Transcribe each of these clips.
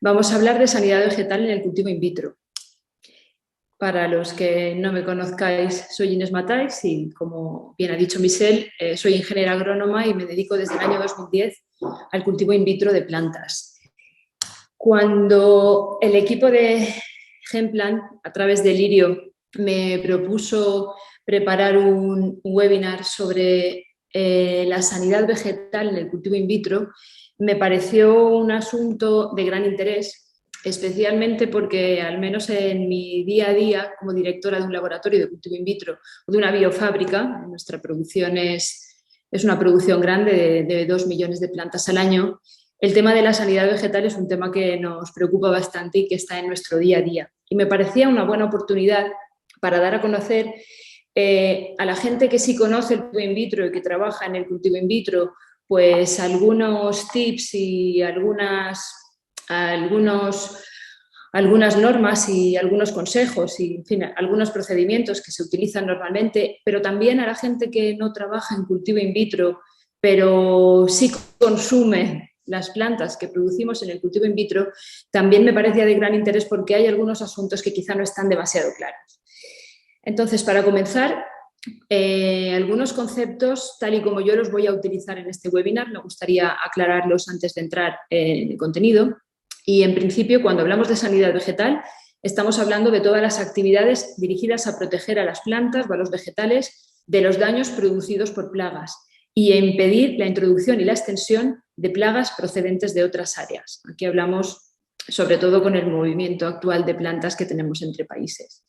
Vamos a hablar de sanidad vegetal en el cultivo in vitro. Para los que no me conozcáis, soy Inés Matáis y, como bien ha dicho Michelle, soy ingeniera agrónoma y me dedico desde el año 2010 al cultivo in vitro de plantas. Cuando el equipo de Genplan, a través de Lirio, me propuso preparar un webinar sobre la sanidad vegetal en el cultivo in vitro, me pareció un asunto de gran interés, especialmente porque, al menos en mi día a día como directora de un laboratorio de cultivo in vitro o de una biofábrica, nuestra producción es una producción grande de 2 millones de plantas al año. El tema de la sanidad vegetal es un tema que nos preocupa bastante y que está en nuestro día a día. Y me parecía una buena oportunidad para dar a conocer a la gente que sí conoce el cultivo in vitro y que trabaja en el cultivo in vitro, pues algunos tips y algunas normas y algunos consejos y, en fin, algunos procedimientos que se utilizan normalmente, pero también a la gente que no trabaja en cultivo in vitro, pero sí consume las plantas que producimos en el cultivo in vitro, también me parecía de gran interés porque hay algunos asuntos que quizá no están demasiado claros. Entonces, para comenzar, algunos conceptos, tal y como yo los voy a utilizar en este webinar, me gustaría aclararlos antes de entrar en el contenido. Y, en principio, cuando hablamos de sanidad vegetal, estamos hablando de todas las actividades dirigidas a proteger a las plantas o a los vegetales de los daños producidos por plagas y a impedir la introducción y la extensión de plagas procedentes de otras áreas. Aquí hablamos sobre todo con el movimiento actual de plantas que tenemos entre países.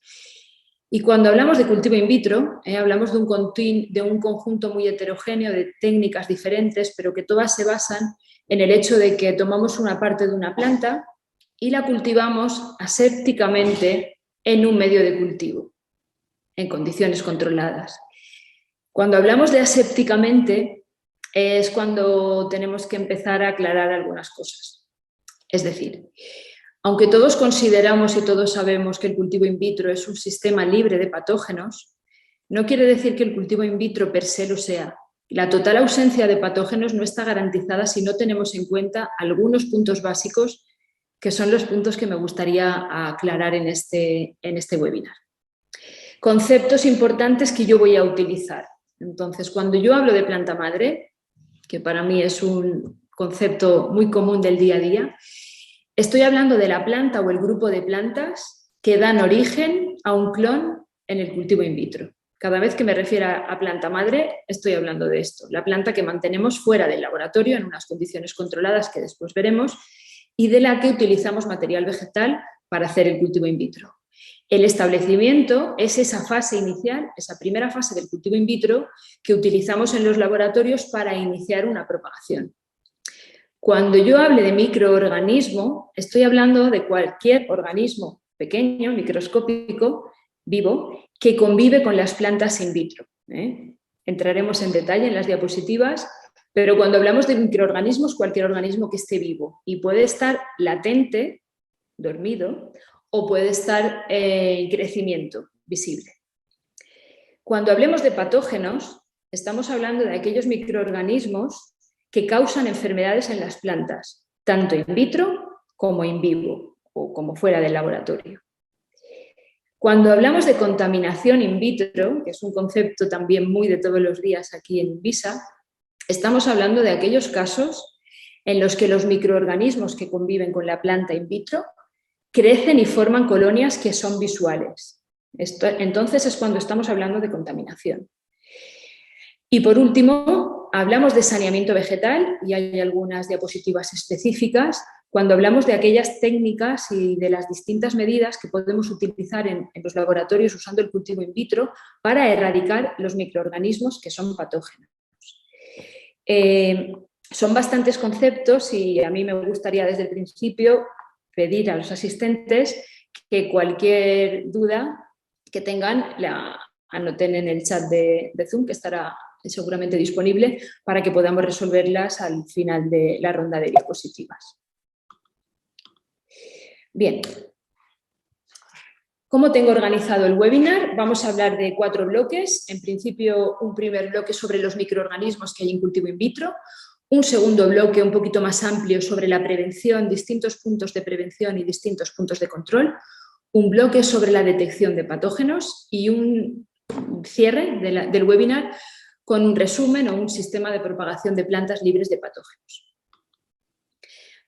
Y cuando hablamos de cultivo in vitro, hablamos de un conjunto muy heterogéneo de técnicas diferentes, pero que todas se basan en el hecho de que tomamos una parte de una planta y la cultivamos asépticamente en un medio de cultivo, en condiciones controladas. Cuando hablamos de asépticamente, es cuando tenemos que empezar a aclarar algunas cosas. Es decir, aunque todos consideramos y todos sabemos que el cultivo in vitro es un sistema libre de patógenos, no quiere decir que el cultivo in vitro per se lo sea. La total ausencia de patógenos no está garantizada si no tenemos en cuenta algunos puntos básicos, que son los puntos que me gustaría aclarar en este webinar. Conceptos importantes que yo voy a utilizar. Entonces, cuando yo hablo de planta madre, que para mí es un concepto muy común del día a día, estoy hablando de la planta o el grupo de plantas que dan origen a un clon en el cultivo in vitro. Cada vez que me refiero a planta madre, estoy hablando de esto. La planta que mantenemos fuera del laboratorio en unas condiciones controladas que después veremos y de la que utilizamos material vegetal para hacer el cultivo in vitro. El establecimiento es esa fase inicial, esa primera fase del cultivo in vitro que utilizamos en los laboratorios para iniciar una propagación. Cuando yo hable de microorganismo, estoy hablando de cualquier organismo pequeño, microscópico, vivo, que convive con las plantas in vitro. Entraremos en detalle en las diapositivas, pero cuando hablamos de microorganismos, cualquier organismo que esté vivo y puede estar latente, dormido, o puede estar en crecimiento visible. Cuando hablemos de patógenos, estamos hablando de aquellos microorganismos que causan enfermedades en las plantas, tanto in vitro como in vivo o como fuera del laboratorio. Cuando hablamos de contaminación in vitro, que es un concepto también muy de todos los días aquí en Visa, estamos hablando de aquellos casos en los que los microorganismos que conviven con la planta in vitro crecen y forman colonias que son visuales. Entonces es cuando estamos hablando de contaminación. Y, por último, hablamos de saneamiento vegetal y hay algunas diapositivas específicas cuando hablamos de aquellas técnicas y de las distintas medidas que podemos utilizar en los laboratorios usando el cultivo in vitro para erradicar los microorganismos que son patógenos. Son bastantes conceptos y a mí me gustaría desde el principio pedir a los asistentes que cualquier duda que tengan la anoten en el chat de Zoom, que estará seguramente disponible para que podamos resolverlas al final de la ronda de diapositivas. Bien, ¿cómo tengo organizado el webinar? Vamos a hablar de 4 bloques. En principio, un primer bloque sobre los microorganismos que hay en cultivo in vitro, Un segundo bloque un poquito más amplio sobre la prevención, distintos puntos de prevención y distintos puntos de control. Un bloque sobre la detección de patógenos y un cierre del webinar con un resumen o un sistema de propagación de plantas libres de patógenos.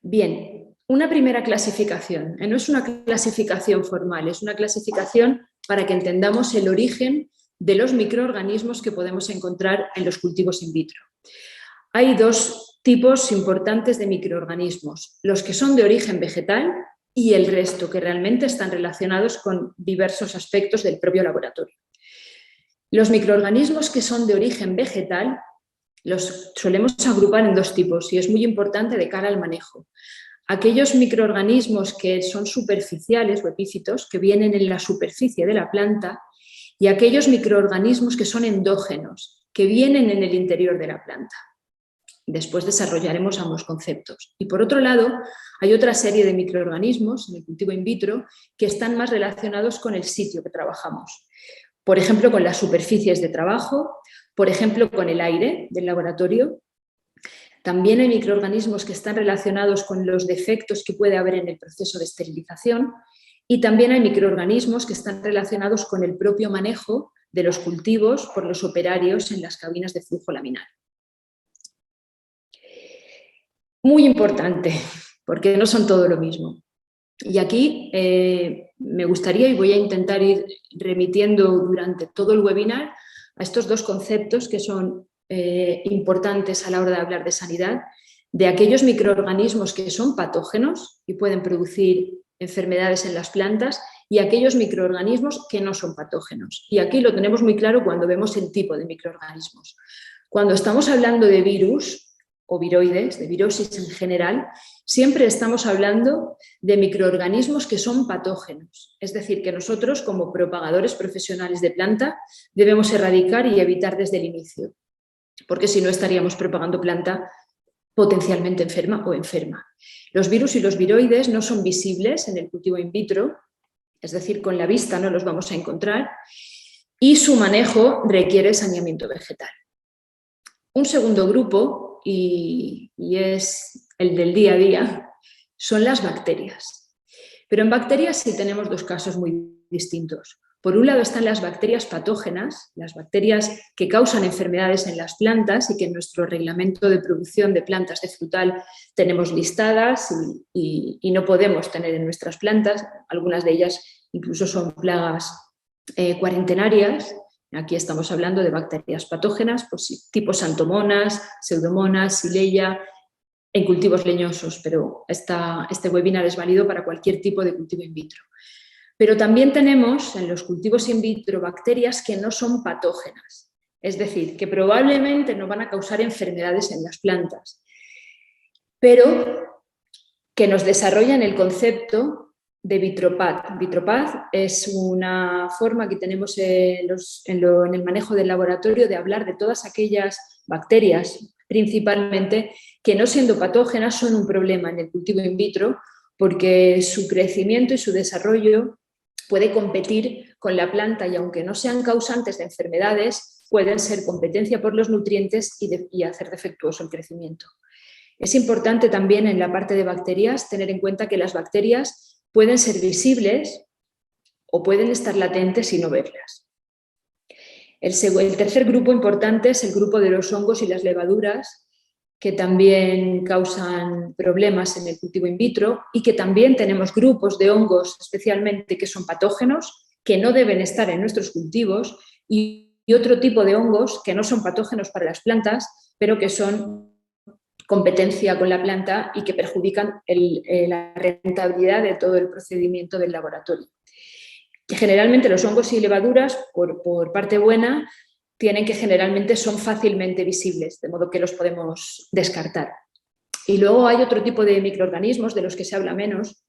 Bien, una primera clasificación. No es una clasificación formal, es una clasificación para que entendamos el origen de los microorganismos que podemos encontrar en los cultivos in vitro. Hay dos tipos importantes de microorganismos, los que son de origen vegetal y el resto, que realmente están relacionados con diversos aspectos del propio laboratorio. Los microorganismos que son de origen vegetal los solemos agrupar en dos tipos y es muy importante de cara al manejo. Aquellos microorganismos que son superficiales o epífitos, que vienen en la superficie de la planta, y aquellos microorganismos que son endógenos, que vienen en el interior de la planta. Después desarrollaremos ambos conceptos. Y por otro lado, hay otra serie de microorganismos en el cultivo in vitro que están más relacionados con el sitio que trabajamos. Por ejemplo, con las superficies de trabajo, por ejemplo, con el aire del laboratorio. También hay microorganismos que están relacionados con los defectos que puede haber en el proceso de esterilización y también hay microorganismos que están relacionados con el propio manejo de los cultivos por los operarios en las cabinas de flujo laminar. Muy importante, porque no son todo lo mismo. Y aquí me gustaría y voy a intentar ir remitiendo durante todo el webinar a estos dos conceptos que son importantes a la hora de hablar de sanidad, de aquellos microorganismos que son patógenos y pueden producir enfermedades en las plantas y aquellos microorganismos que no son patógenos. Y aquí lo tenemos muy claro cuando vemos el tipo de microorganismos. Cuando estamos hablando de virus o viroides, de virosis en general, siempre estamos hablando de microorganismos que son patógenos. Es decir, que nosotros, como propagadores profesionales de planta, debemos erradicar y evitar desde el inicio, porque si no estaríamos propagando planta potencialmente enferma o enferma. Los virus y los viroides no son visibles en el cultivo in vitro, es decir, con la vista no los vamos a encontrar, y su manejo requiere saneamiento vegetal. Un segundo grupo, y es el del día a día, son las bacterias. Pero en bacterias sí tenemos dos casos muy distintos. Por un lado están las bacterias patógenas, las bacterias que causan enfermedades en las plantas y que en nuestro reglamento de producción de plantas de frutal tenemos listadas y no podemos tener en nuestras plantas. Algunas de ellas incluso son plagas cuarentenarias. Aquí estamos hablando de bacterias patógenas, pues, tipo Xanthomonas, Pseudomonas, Xylella, en cultivos leñosos, pero este webinar es válido para cualquier tipo de cultivo in vitro. Pero también tenemos en los cultivos in vitro bacterias que no son patógenas, es decir, que probablemente no van a causar enfermedades en las plantas, pero que nos desarrollan el concepto de Vitropad. Vitropad es una forma que tenemos en el manejo del laboratorio de hablar de todas aquellas bacterias, principalmente, que no siendo patógenas son un problema en el cultivo in vitro porque su crecimiento y su desarrollo puede competir con la planta y aunque no sean causantes de enfermedades, pueden ser competencia por los nutrientes y hacer defectuoso el crecimiento. Es importante también en la parte de bacterias tener en cuenta que las bacterias pueden ser visibles o pueden estar latentes y no verlas. El tercer grupo importante es el grupo de los hongos y las levaduras, que también causan problemas en el cultivo in vitro y que también tenemos grupos de hongos especialmente que son patógenos, que no deben estar en nuestros cultivos y otro tipo de hongos que no son patógenos para las plantas, pero que son competencia con la planta y que perjudican la rentabilidad de todo el procedimiento del laboratorio. Generalmente los hongos y levaduras, por parte buena, tienen que generalmente son fácilmente visibles, de modo que los podemos descartar. Y luego hay otro tipo de microorganismos de los que se habla menos,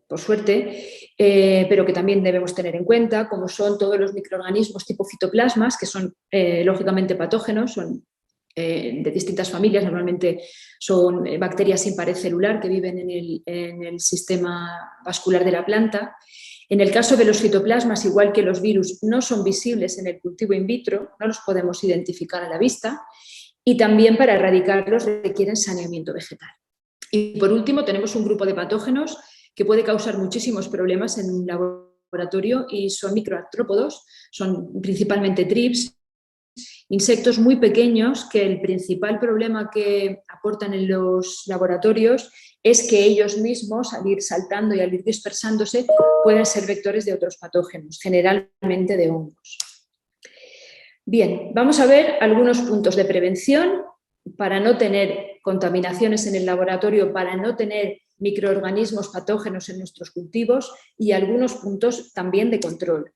por suerte, pero que también debemos tener en cuenta, como son todos los microorganismos tipo fitoplasmas, que son lógicamente patógenos, son de distintas familias, normalmente son bacterias sin pared celular que viven en el sistema vascular de la planta. En el caso de los fitoplasmas, igual que los virus, no son visibles en el cultivo in vitro, no los podemos identificar a la vista y también para erradicarlos requieren saneamiento vegetal. Y por último tenemos un grupo de patógenos que puede causar muchísimos problemas en un laboratorio y son microartrópodos, son principalmente trips, insectos muy pequeños que el principal problema que aportan en los laboratorios es que ellos mismos, al ir saltando y al ir dispersándose, pueden ser vectores de otros patógenos, generalmente de hongos. Bien, vamos a ver algunos puntos de prevención para no tener contaminaciones en el laboratorio, para no tener microorganismos patógenos en nuestros cultivos y algunos puntos también de control.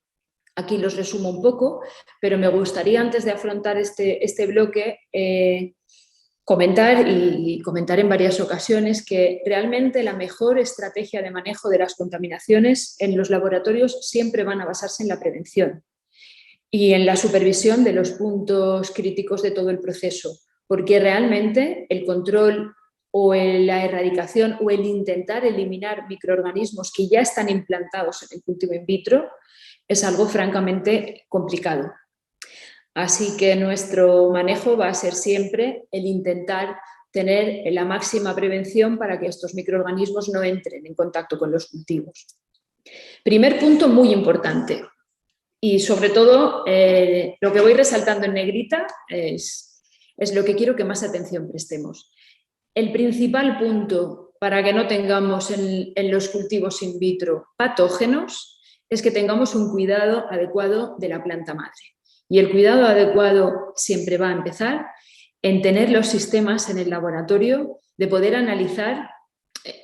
Aquí los resumo un poco, pero me gustaría, antes de afrontar este bloque, comentar en varias ocasiones que realmente la mejor estrategia de manejo de las contaminaciones en los laboratorios siempre van a basarse en la prevención y en la supervisión de los puntos críticos de todo el proceso, porque realmente el control o la erradicación o el intentar eliminar microorganismos que ya están implantados en el cultivo in vitro es algo francamente complicado. Así que nuestro manejo va a ser siempre el intentar tener la máxima prevención para que estos microorganismos no entren en contacto con los cultivos. Primer punto muy importante, y sobre todo lo que voy resaltando en negrita es lo que quiero que más atención prestemos. El principal punto para que no tengamos en los cultivos in vitro patógenos es que tengamos un cuidado adecuado de la planta madre. Y el cuidado adecuado siempre va a empezar en tener los sistemas en el laboratorio, de poder analizar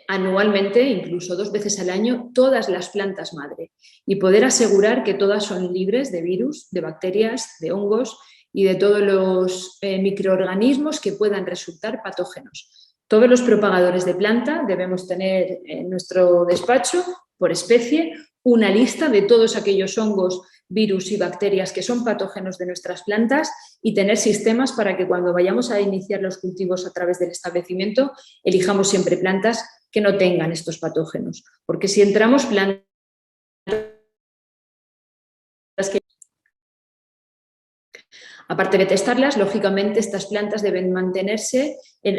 anualmente, incluso 2 veces al año, todas las plantas madre y poder asegurar que todas son libres de virus, de bacterias, de hongos y de todos los microorganismos que puedan resultar patógenos. Todos los propagadores de planta debemos tener en nuestro despacho, por especie, una lista de todos aquellos hongos, virus y bacterias que son patógenos de nuestras plantas y tener sistemas para que cuando vayamos a iniciar los cultivos a través del establecimiento elijamos siempre plantas que no tengan estos patógenos. Porque si entramos plantas que... Aparte de testarlas, lógicamente estas plantas deben mantenerse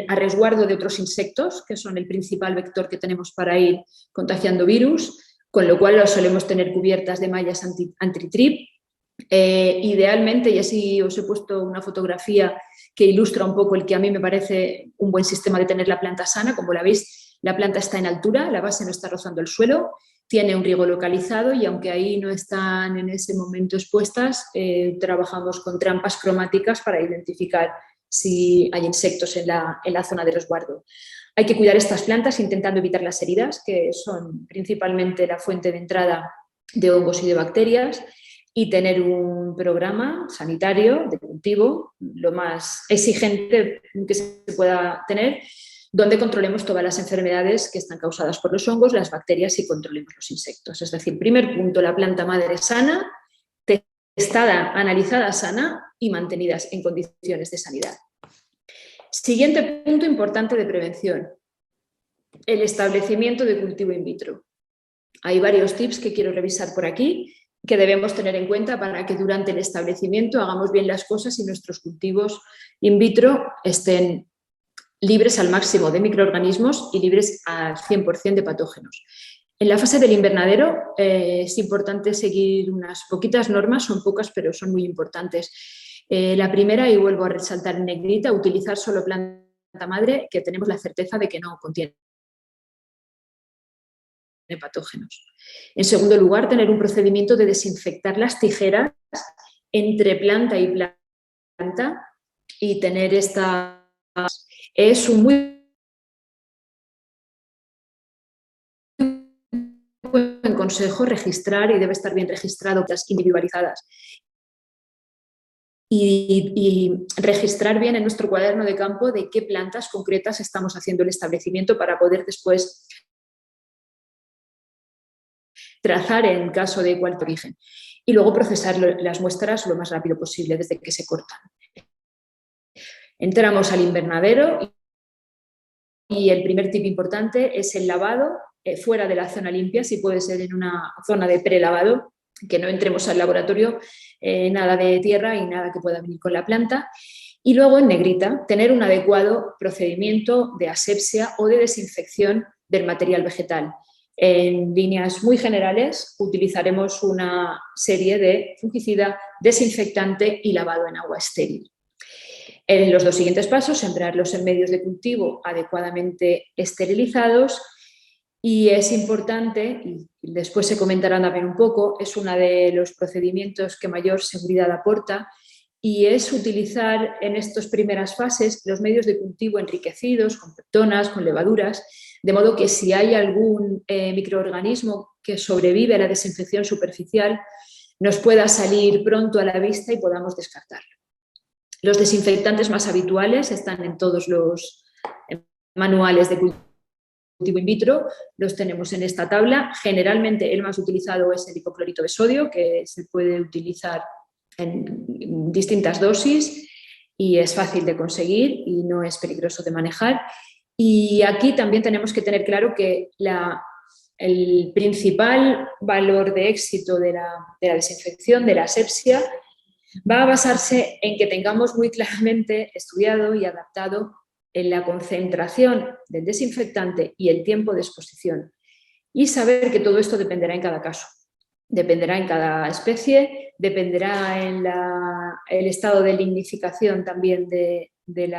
a resguardo de otros insectos, que son el principal vector que tenemos para ir contagiando virus, con lo cual las solemos tener cubiertas de mallas anti-trip. Idealmente, y así os he puesto una fotografía que ilustra un poco el que a mí me parece un buen sistema de tener la planta sana. Como la veis, la planta está en altura, la base no está rozando el suelo, tiene un riego localizado y aunque ahí no están en ese momento expuestas, trabajamos con trampas cromáticas para identificar si hay insectos en la zona de resguardo. Hay que cuidar estas plantas intentando evitar las heridas, que son principalmente la fuente de entrada de hongos y de bacterias, y tener un programa sanitario de cultivo lo más exigente que se pueda tener, donde controlemos todas las enfermedades que están causadas por los hongos, las bacterias y controlemos los insectos. Es decir, primer punto, la planta madre sana, testada, analizada sana y mantenidas en condiciones de sanidad. Siguiente punto importante de prevención, el establecimiento de cultivo in vitro. Hay varios tips que quiero revisar por aquí que debemos tener en cuenta para que durante el establecimiento hagamos bien las cosas y nuestros cultivos in vitro estén libres al máximo de microorganismos y libres al 100% de patógenos. En la fase del invernadero es importante seguir unas poquitas normas, son pocas pero son muy importantes. La primera, y vuelvo a resaltar en negrita, utilizar solo planta madre que tenemos la certeza de que no contiene patógenos. En segundo lugar, tener un procedimiento de desinfectar las tijeras entre planta y planta y tener esta... Es un muy buen consejo registrar, y debe estar bien registrado, las individualizadas. Y registrar bien en nuestro cuaderno de campo de qué plantas concretas estamos haciendo el establecimiento para poder después trazar en caso de cualquier origen. Y luego procesar las muestras lo más rápido posible desde que se cortan. Entramos al invernadero y el primer tip importante es el lavado fuera de la zona limpia, si puede ser en una zona de prelavado, que no entremos al laboratorio nada de tierra y nada que pueda venir con la planta. Y luego en negrita, tener un adecuado procedimiento de asepsia o de desinfección del material vegetal. En líneas muy generales utilizaremos una serie de fungicida, desinfectante y lavado en agua estéril. En los dos siguientes pasos, sembrarlos en medios de cultivo adecuadamente esterilizados, y es importante, y después se comentará también un poco, es uno de los procedimientos que mayor seguridad aporta, y es utilizar en estas primeras fases los medios de cultivo enriquecidos con pectonas, con levaduras, de modo que si hay algún microorganismo que sobrevive a la desinfección superficial, nos pueda salir pronto a la vista y podamos descartarlo. Los desinfectantes más habituales están en todos los manuales de cultivo in vitro, los tenemos en esta tabla. Generalmente el más utilizado es el hipoclorito de sodio, que se puede utilizar en distintas dosis y es fácil de conseguir y no es peligroso de manejar. Y aquí también tenemos que tener claro que el principal valor de éxito de la desinfección, de la asepsia, va a basarse en que tengamos muy claramente estudiado y adaptado en la concentración del desinfectante y el tiempo de exposición. Y saber que todo esto dependerá en cada caso. Dependerá en cada especie, dependerá en el estado de lignificación también del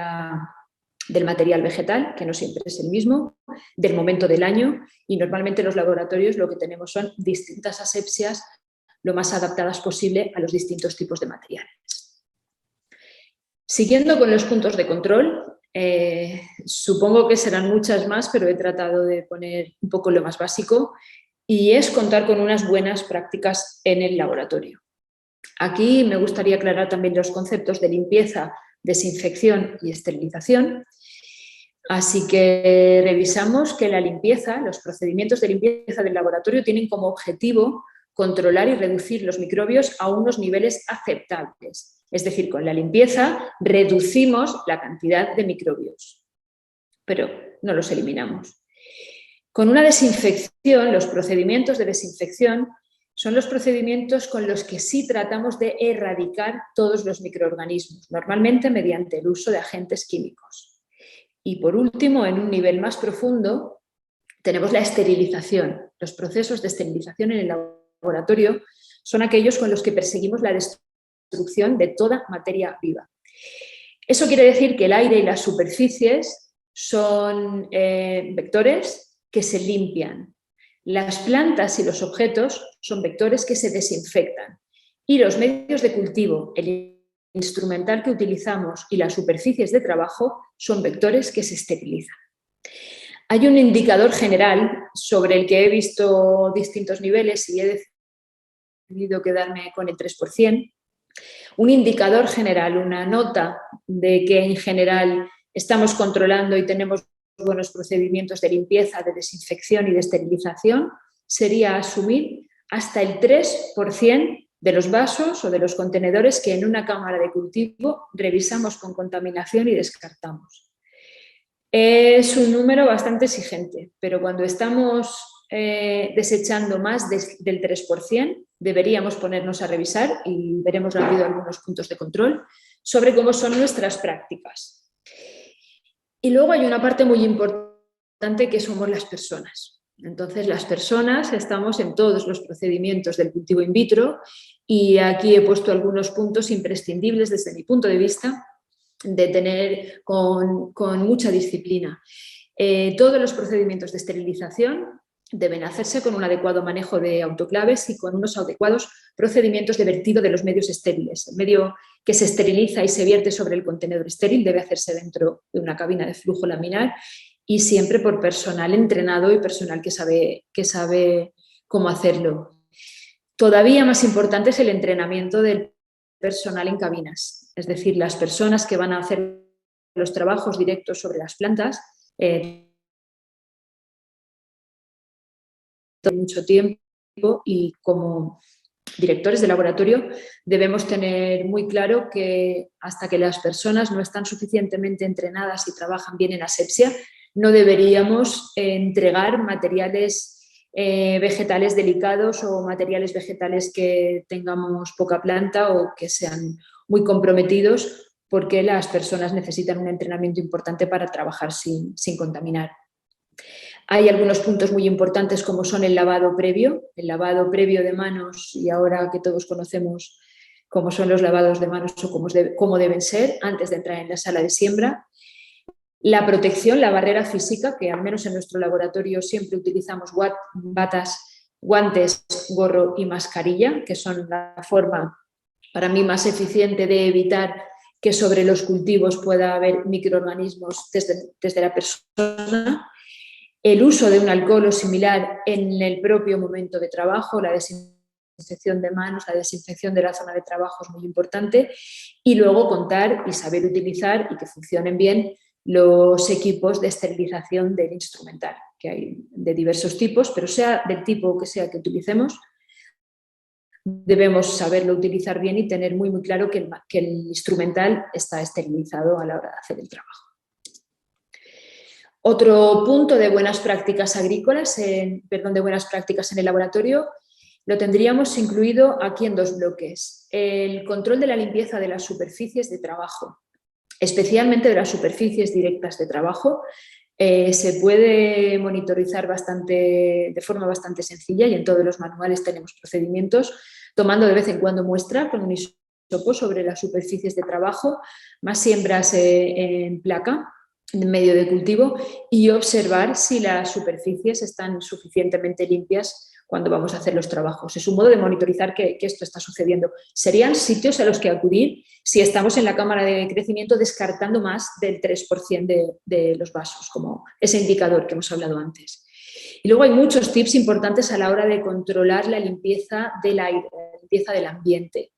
material vegetal, que no siempre es el mismo, del momento del año, y normalmente en los laboratorios lo que tenemos son distintas asepsias lo más adaptadas posible a los distintos tipos de materiales. Siguiendo con los puntos de control, supongo que serán muchas más, pero he tratado de poner un poco lo más básico, y es contar con unas buenas prácticas en el laboratorio. Aquí me gustaría aclarar también los conceptos de limpieza, desinfección y esterilización. Así que revisamos que la limpieza, los procedimientos de limpieza del laboratorio tienen como objetivo controlar y reducir los microbios a unos niveles aceptables. Es decir, con la limpieza reducimos la cantidad de microbios, pero no los eliminamos. Con una desinfección, los procedimientos de desinfección son los procedimientos con los que sí tratamos de erradicar todos los microorganismos, normalmente mediante el uso de agentes químicos. Y por último, en un nivel más profundo, tenemos la esterilización. Los procesos de esterilización en el laboratorio son aquellos con los que perseguimos la destrucción de toda materia viva. Eso quiere decir que el aire y las superficies son vectores que se limpian. Las plantas y los objetos son vectores que se desinfectan. Y los medios de cultivo, el instrumental que utilizamos y las superficies de trabajo son vectores que se esterilizan. Hay un indicador general sobre el que he visto distintos niveles y he decidido quedarme con el 3%. Un indicador general, una nota de que en general estamos controlando y tenemos buenos procedimientos de limpieza, de desinfección y de esterilización, sería asumir hasta el 3% de los vasos o de los contenedores que en una cámara de cultivo revisamos con contaminación y descartamos. Es un número bastante exigente, pero cuando estamos desechando más del 3%, deberíamos ponernos a revisar y veremos rápido algunos puntos de control sobre cómo son nuestras prácticas. Y luego hay una parte muy importante que somos las personas. Entonces, las personas estamos en todos los procedimientos del cultivo in vitro y aquí he puesto algunos puntos imprescindibles desde mi punto de vista de tener con mucha disciplina. Todos los procedimientos de esterilización deben hacerse con un adecuado manejo de autoclaves y con unos adecuados procedimientos de vertido de los medios estériles. El medio que se esteriliza y se vierte sobre el contenedor estéril debe hacerse dentro de una cabina de flujo laminar y siempre por personal entrenado y personal que sabe cómo hacerlo. Todavía más importante es el entrenamiento del personal en cabinas, es decir, las personas que van a hacer los trabajos directos sobre las plantas mucho tiempo y como directores de laboratorio debemos tener muy claro que hasta que las personas no están suficientemente entrenadas y trabajan bien en asepsia, no deberíamos entregar materiales vegetales delicados o materiales vegetales que tengamos poca planta o que sean muy comprometidos porque las personas necesitan un entrenamiento importante para trabajar sin contaminar. Hay algunos puntos muy importantes como son el lavado previo de manos, y ahora que todos conocemos cómo son los lavados de manos o cómo deben ser antes de entrar en la sala de siembra. La protección, la barrera física, que al menos en nuestro laboratorio siempre utilizamos batas, guantes, gorro y mascarilla, que son la forma para mí más eficiente de evitar que sobre los cultivos pueda haber microorganismos desde la persona. El uso de un alcohol o similar en el propio momento de trabajo, la desinfección de manos, la desinfección de la zona de trabajo es muy importante, y luego contar y saber utilizar y que funcionen bien los equipos de esterilización del instrumental, que hay de diversos tipos, pero sea del tipo que sea que utilicemos, debemos saberlo utilizar bien y tener muy claro que el instrumental está esterilizado a la hora de hacer el trabajo. Otro punto de buenas prácticas agrícolas, de buenas prácticas en el laboratorio, lo tendríamos incluido aquí en 2 bloques. El control de la limpieza de las superficies de trabajo, especialmente de las superficies directas de trabajo, se puede monitorizar de forma bastante sencilla, y en todos los manuales tenemos procedimientos, tomando de vez en cuando muestra con un hisopo sobre las superficies de trabajo, más siembras en placa, en medio de cultivo, y observar si las superficies están suficientemente limpias cuando vamos a hacer los trabajos. Es un modo de monitorizar que esto está sucediendo. Serían sitios a los que acudir si estamos en la cámara de crecimiento descartando más del 3% de los vasos, como ese indicador que hemos hablado antes. Y luego hay muchos tips importantes a la hora de controlar la limpieza del aire, la limpieza del ambiente.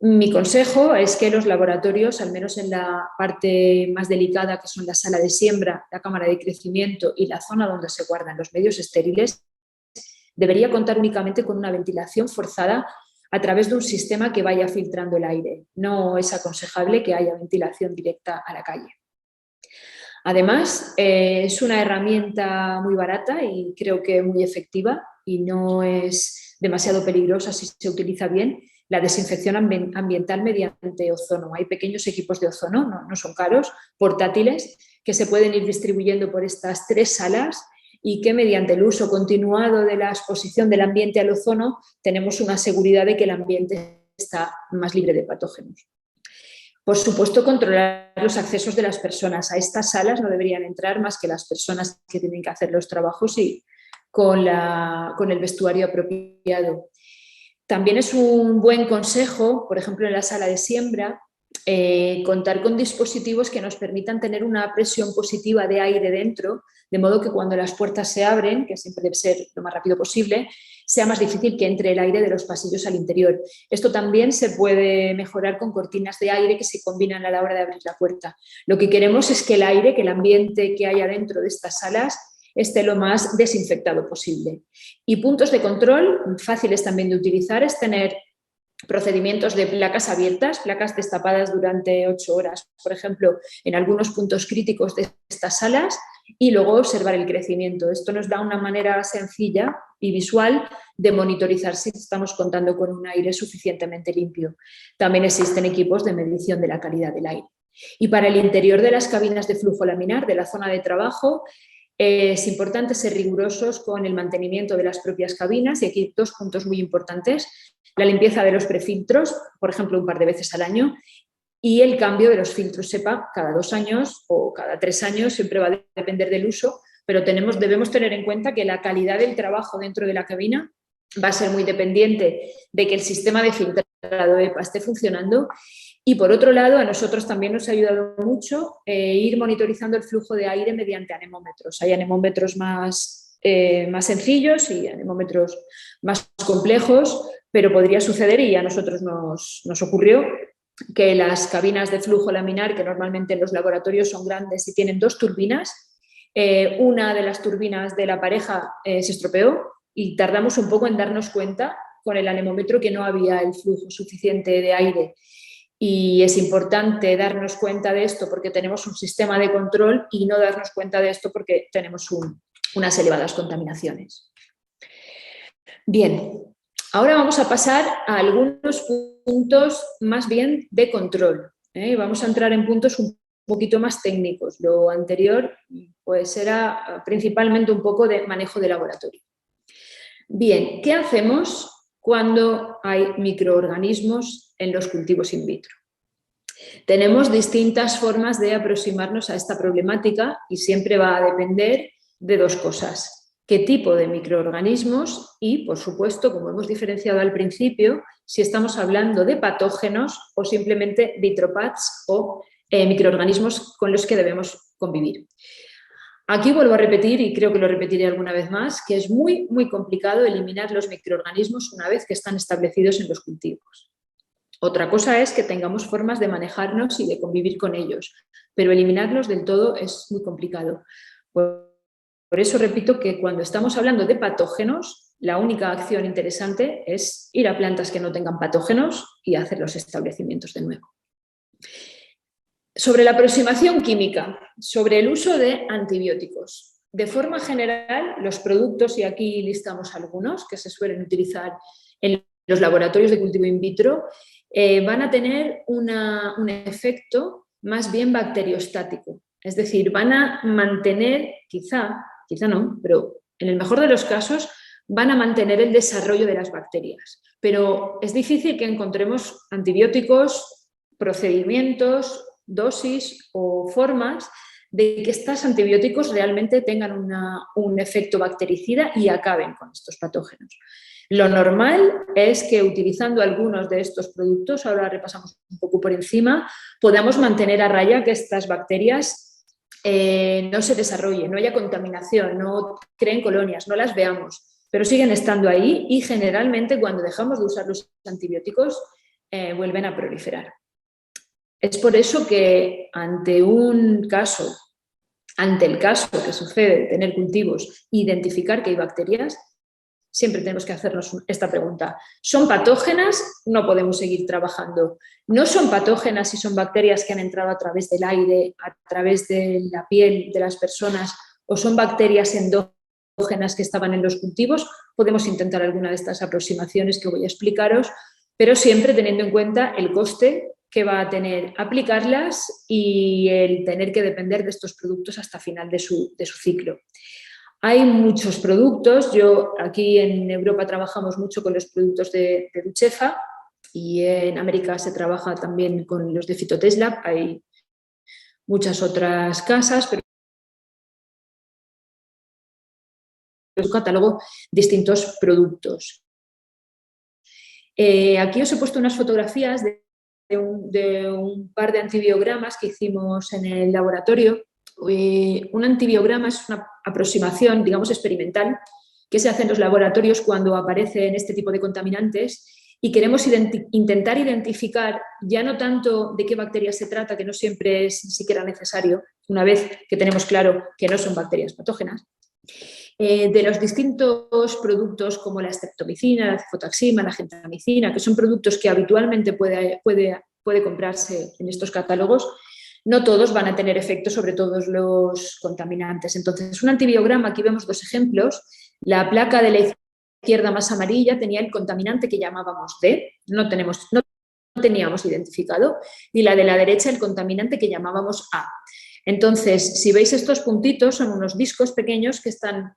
Mi consejo es que los laboratorios, al menos en la parte más delicada, que son la sala de siembra, la cámara de crecimiento y la zona donde se guardan los medios estériles, debería contar únicamente con una ventilación forzada a través de un sistema que vaya filtrando el aire. No es aconsejable que haya ventilación directa a la calle. Además, es una herramienta muy barata y creo que muy efectiva, y no es demasiado peligrosa si se utiliza bien, la desinfección ambiental mediante ozono. Hay pequeños equipos de ozono, no son caros, portátiles, que se pueden ir distribuyendo por estas 3 salas, y que mediante el uso continuado de la exposición del ambiente al ozono tenemos una seguridad de que el ambiente está más libre de patógenos. Por supuesto, controlar los accesos de las personas. A estas salas no deberían entrar más que las personas que tienen que hacer los trabajos y con el vestuario apropiado. También es un buen consejo, por ejemplo, en la sala de siembra, contar con dispositivos que nos permitan tener una presión positiva de aire dentro, de modo que cuando las puertas se abren, que siempre debe ser lo más rápido posible, sea más difícil que entre el aire de los pasillos al interior. Esto también se puede mejorar con cortinas de aire que se combinan a la hora de abrir la puerta. Lo que queremos es que el ambiente que haya dentro de estas salas esté lo más desinfectado posible. Y puntos de control fáciles también de utilizar es tener procedimientos de placas abiertas, placas destapadas durante 8 horas, por ejemplo, en algunos puntos críticos de estas salas, y luego observar el crecimiento. Esto nos da una manera sencilla y visual de monitorizar si estamos contando con un aire suficientemente limpio. También existen equipos de medición de la calidad del aire. Y para el interior de las cabinas de flujo laminar de la zona de trabajo, es importante ser rigurosos con el mantenimiento de las propias cabinas, y aquí 2 puntos muy importantes: la limpieza de los prefiltros, por ejemplo, un par de veces al año, y el cambio de los filtros SEPA cada 2 años o cada 3 años, siempre va a depender del uso, pero debemos tener en cuenta que la calidad del trabajo dentro de la cabina va a ser muy dependiente de que el sistema de filtrado EPA esté funcionando. Y por otro lado, a nosotros también nos ha ayudado mucho ir monitorizando el flujo de aire mediante anemómetros. Hay anemómetros más sencillos y anemómetros más complejos, pero podría suceder, y a nosotros nos ocurrió, que las cabinas de flujo laminar, que normalmente en los laboratorios son grandes y tienen 2 turbinas, una de las turbinas de la pareja se estropeó, y tardamos un poco en darnos cuenta con el anemómetro que no había el flujo suficiente de aire. Y es importante darnos cuenta de esto porque tenemos un sistema de control, y no darnos cuenta de esto porque tenemos unas elevadas contaminaciones. Bien, ahora vamos a pasar a algunos puntos más bien de control. Vamos a entrar en puntos un poquito más técnicos. Lo anterior pues era principalmente un poco de manejo de laboratorio. Bien, ¿qué hacemos cuando hay microorganismos en los cultivos in vitro? Tenemos distintas formas de aproximarnos a esta problemática y siempre va a depender de dos cosas: qué tipo de microorganismos y, por supuesto, como hemos diferenciado al principio, si estamos hablando de patógenos o simplemente vitropats o microorganismos con los que debemos convivir. Aquí vuelvo a repetir, y creo que lo repetiré alguna vez más, que es muy, muy complicado eliminar los microorganismos una vez que están establecidos en los cultivos. Otra cosa es que tengamos formas de manejarnos y de convivir con ellos, pero eliminarlos del todo es muy complicado. Por eso repito que cuando estamos hablando de patógenos, la única acción interesante es ir a plantas que no tengan patógenos y hacer los establecimientos de nuevo. Sobre la aproximación química, sobre el uso de antibióticos. De forma general, los productos, y aquí listamos algunos que se suelen utilizar en los laboratorios de cultivo in vitro, van a tener un efecto más bien bacteriostático. Es decir, van a mantener, quizá no, pero en el mejor de los casos, van a mantener el desarrollo de las bacterias. Pero es difícil que encontremos antibióticos, procedimientos, dosis o formas de que estos antibióticos realmente tengan un efecto bactericida y acaben con estos patógenos. Lo normal es que utilizando algunos de estos productos, ahora repasamos un poco por encima, podamos mantener a raya que estas bacterias no se desarrollen, no haya contaminación, no creen colonias, no las veamos, pero siguen estando ahí y generalmente cuando dejamos de usar los antibióticos vuelven a proliferar. Es por eso que ante el caso que sucede de tener cultivos, identificar que hay bacterias, siempre tenemos que hacernos esta pregunta. ¿Son patógenas? No podemos seguir trabajando. ¿No son patógenas si son bacterias que han entrado a través del aire, a través de la piel de las personas, o son bacterias endógenas que estaban en los cultivos? Podemos intentar alguna de estas aproximaciones que voy a explicaros, pero siempre teniendo en cuenta el coste que va a tener aplicarlas y el tener que depender de estos productos hasta final de su ciclo. Hay muchos productos. Aquí en Europa trabajamos mucho con los productos de Duchefa y en América se trabaja también con los de Phytoteslab. Hay muchas otras casas, pero en su catálogo distintos productos. Aquí os he puesto unas fotografías de un par de antibiogramas que hicimos en el laboratorio. Un antibiograma es una aproximación, digamos, experimental que se hace en los laboratorios cuando aparecen este tipo de contaminantes y queremos intentar identificar ya no tanto de qué bacterias se trata, que no siempre es ni siquiera necesario, una vez que tenemos claro que no son bacterias patógenas, de los distintos productos como la streptomicina, la cefotaxima, la gentamicina, que son productos que habitualmente puede comprarse en estos catálogos. No todos van a tener efecto sobre todos los contaminantes. Entonces, un antibiograma, aquí vemos dos ejemplos. La placa de la izquierda más amarilla tenía el contaminante que llamábamos D, no teníamos identificado, y la de la derecha el contaminante que llamábamos A. Entonces, si veis estos puntitos, son unos discos pequeños que están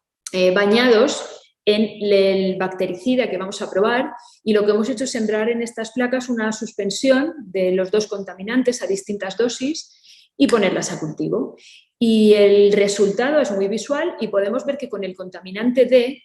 bañados en el bactericida que vamos a probar, y lo que hemos hecho es sembrar en estas placas una suspensión de los dos contaminantes a distintas dosis y ponerlas a cultivo. Y el resultado es muy visual y podemos ver que con el contaminante D,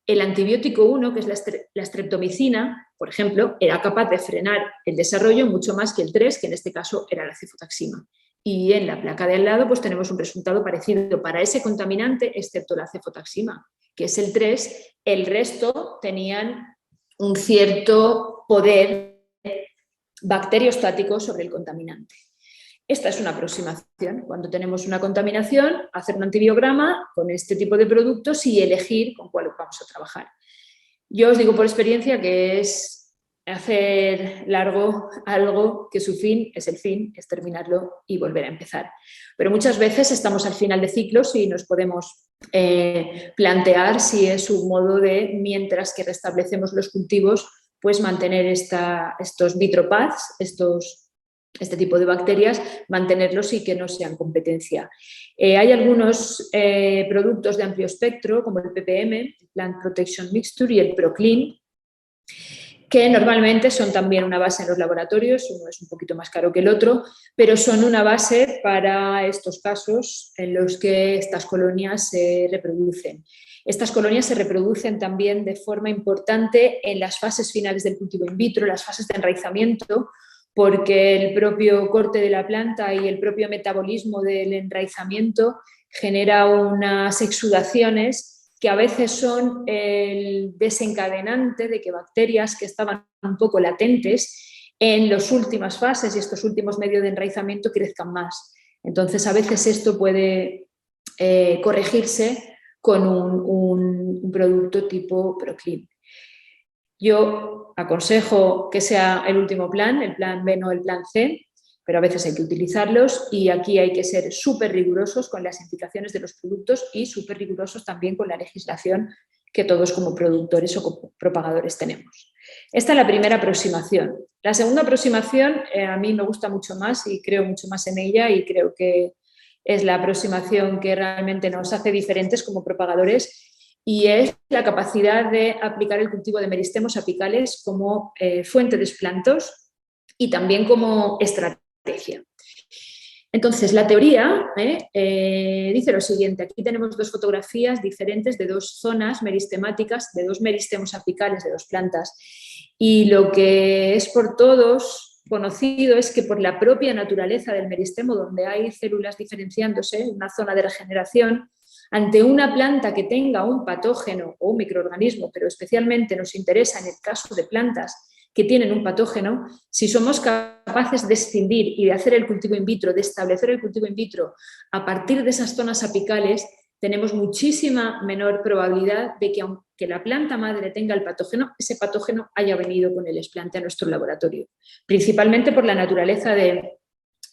el antibiótico 1, que es la streptomicina, por ejemplo, era capaz de frenar el desarrollo mucho más que el 3, que en este caso era la cefotaxima. Y en la placa de al lado pues tenemos un resultado parecido para ese contaminante, excepto la cefotaxima, que es el 3, el resto tenían un cierto poder bacteriostático sobre el contaminante. Esta es una aproximación. Cuando tenemos una contaminación, hacer un antibiograma con este tipo de productos y elegir con cuál vamos a trabajar. Yo os digo por experiencia que es hacer largo algo que su fin es el fin, es terminarlo y volver a empezar. Pero muchas veces estamos al final de ciclos y nos podemos plantear si es un modo de, mientras que restablecemos los cultivos, pues mantener estos vitropads, estos este tipo de bacterias, mantenerlos y que no sean competencia. Hay algunos productos de amplio espectro, como el PPM, el Plant Protection Mixture, y el Proclean, que normalmente son también una base en los laboratorios, uno es un poquito más caro que el otro, pero son una base para estos casos en los que estas colonias se reproducen. Estas colonias se reproducen también de forma importante en las fases finales del cultivo in vitro, las fases de enraizamiento, porque el propio corte de la planta y el propio metabolismo del enraizamiento genera unas exudaciones que a veces son el desencadenante de que bacterias que estaban un poco latentes en las últimas fases y estos últimos medios de enraizamiento crezcan más. Entonces, a veces esto puede corregirse con un producto tipo Proclean. Yo aconsejo que sea el último plan, el plan B, no el plan C, pero a veces hay que utilizarlos y aquí hay que ser súper rigurosos con las indicaciones de los productos y súper rigurosos también con la legislación que todos como productores o como propagadores tenemos. Esta es la primera aproximación. La segunda aproximación a mí me gusta mucho más y creo mucho más en ella y creo que es la aproximación que realmente nos hace diferentes como propagadores y es la capacidad de aplicar el cultivo de meristemos apicales como fuente de esplantos y también como estrategia. Entonces, la teoría dice lo siguiente. Aquí tenemos dos fotografías diferentes de dos zonas meristemáticas, de dos meristemos apicales de dos plantas. Y lo que es por todos conocido es que por la propia naturaleza del meristemo, donde hay células diferenciándose, una zona de regeneración, ante una planta que tenga un patógeno o un microorganismo, pero especialmente nos interesa en el caso de plantas que tienen un patógeno, si somos capaces de escindir y de hacer el cultivo in vitro, de establecer el cultivo in vitro a partir de esas zonas apicales, tenemos muchísima menor probabilidad de que aunque la planta madre tenga el patógeno, ese patógeno haya venido con el explante a nuestro laboratorio, principalmente por la naturaleza de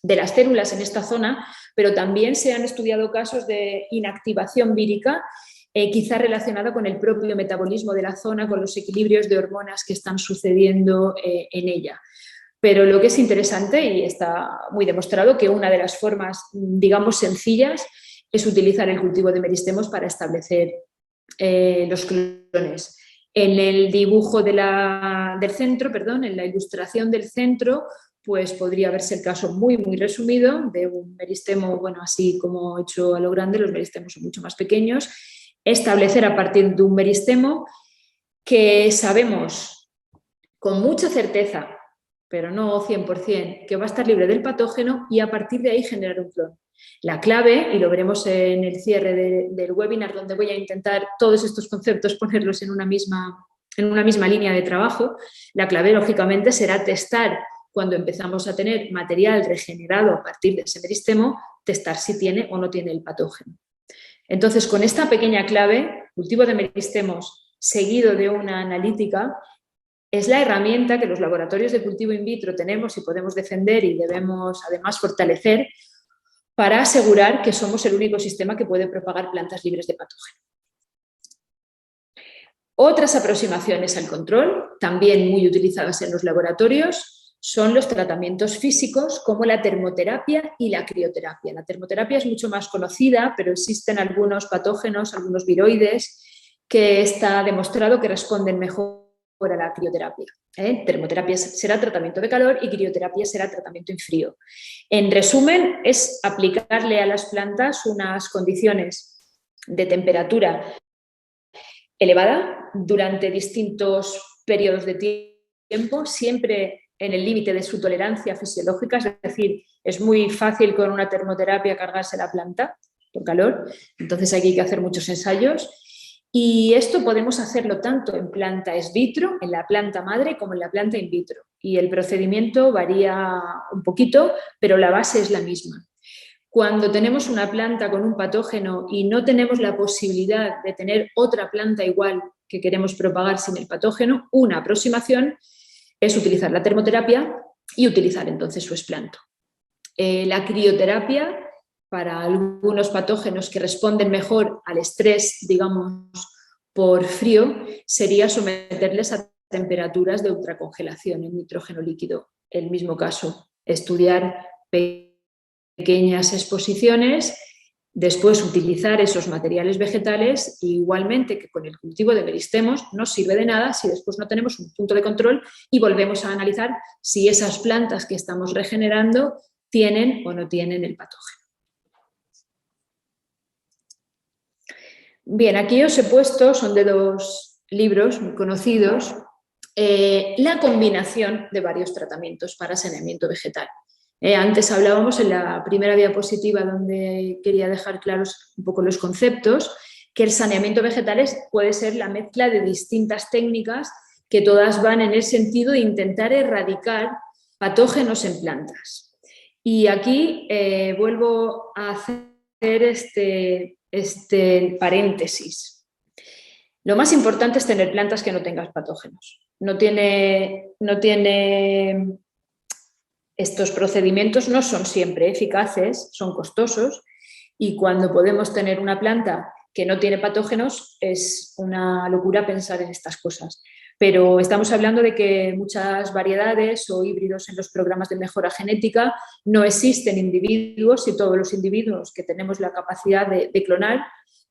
las células en esta zona, pero también se han estudiado casos de inactivación vírica, quizá relacionada con el propio metabolismo de la zona, con los equilibrios de hormonas que están sucediendo en ella. Pero lo que es interesante, y está muy demostrado, que una de las formas, digamos, sencillas es utilizar el cultivo de meristemos para establecer los clones. En el dibujo del centro, perdón, en la ilustración del centro, pues podría verse el caso muy, muy resumido de un meristemo, bueno, así como hecho a lo grande, los meristemos son mucho más pequeños, establecer a partir de un meristemo que sabemos con mucha certeza, pero no 100%, que va a estar libre del patógeno y a partir de ahí generar un clon. La clave, y lo veremos en el cierre del webinar, donde voy a intentar todos estos conceptos ponerlos en una misma línea de trabajo, la clave, lógicamente, será testar cuando empezamos a tener material regenerado a partir de ese meristemo, testar si tiene o no tiene el patógeno. Entonces, con esta pequeña clave, cultivo de meristemos seguido de una analítica, es la herramienta que los laboratorios de cultivo in vitro tenemos y podemos defender y debemos además fortalecer para asegurar que somos el único sistema que puede propagar plantas libres de patógeno. Otras aproximaciones al control, también muy utilizadas en los laboratorios, son los tratamientos físicos como la termoterapia y la crioterapia. La termoterapia es mucho más conocida, pero existen algunos patógenos, algunos viroides, que está demostrado que responden mejor a la crioterapia. Termoterapia será tratamiento de calor y crioterapia será tratamiento en frío. En resumen, es aplicarle a las plantas unas condiciones de temperatura elevada durante distintos periodos de tiempo, siempre en el límite de su tolerancia fisiológica, es decir, es muy fácil con una termoterapia cargarse la planta por calor, entonces hay que hacer muchos ensayos. Y esto podemos hacerlo tanto en planta ex vitro, en la planta madre, como en la planta in vitro. Y el procedimiento varía un poquito, pero la base es la misma. Cuando tenemos una planta con un patógeno y no tenemos la posibilidad de tener otra planta igual que queremos propagar sin el patógeno, una aproximación es utilizar la termoterapia y utilizar entonces su explanto. La crioterapia, para algunos patógenos que responden mejor al estrés, digamos, por frío, sería someterles a temperaturas de ultracongelación en nitrógeno líquido, el mismo caso estudiar pequeñas exposiciones, después utilizar esos materiales vegetales y igualmente que con el cultivo de meristemos no sirve de nada si después no tenemos un punto de control y volvemos a analizar si esas plantas que estamos regenerando tienen o no tienen el patógeno. Bien, aquí os he puesto, son de 2 libros muy conocidos, la combinación de varios tratamientos para saneamiento vegetal. Antes hablábamos en la primera diapositiva donde quería dejar claros un poco los conceptos, que el saneamiento vegetal puede ser la mezcla de distintas técnicas que todas van en el sentido de intentar erradicar patógenos en plantas. Y aquí vuelvo a hacer este paréntesis. Lo más importante es tener plantas que no tengan patógenos. Estos procedimientos no son siempre eficaces, son costosos y cuando podemos tener una planta que no tiene patógenos es una locura pensar en estas cosas. Pero estamos hablando de que muchas variedades o híbridos en los programas de mejora genética no existen individuos y todos los individuos que tenemos la capacidad de clonar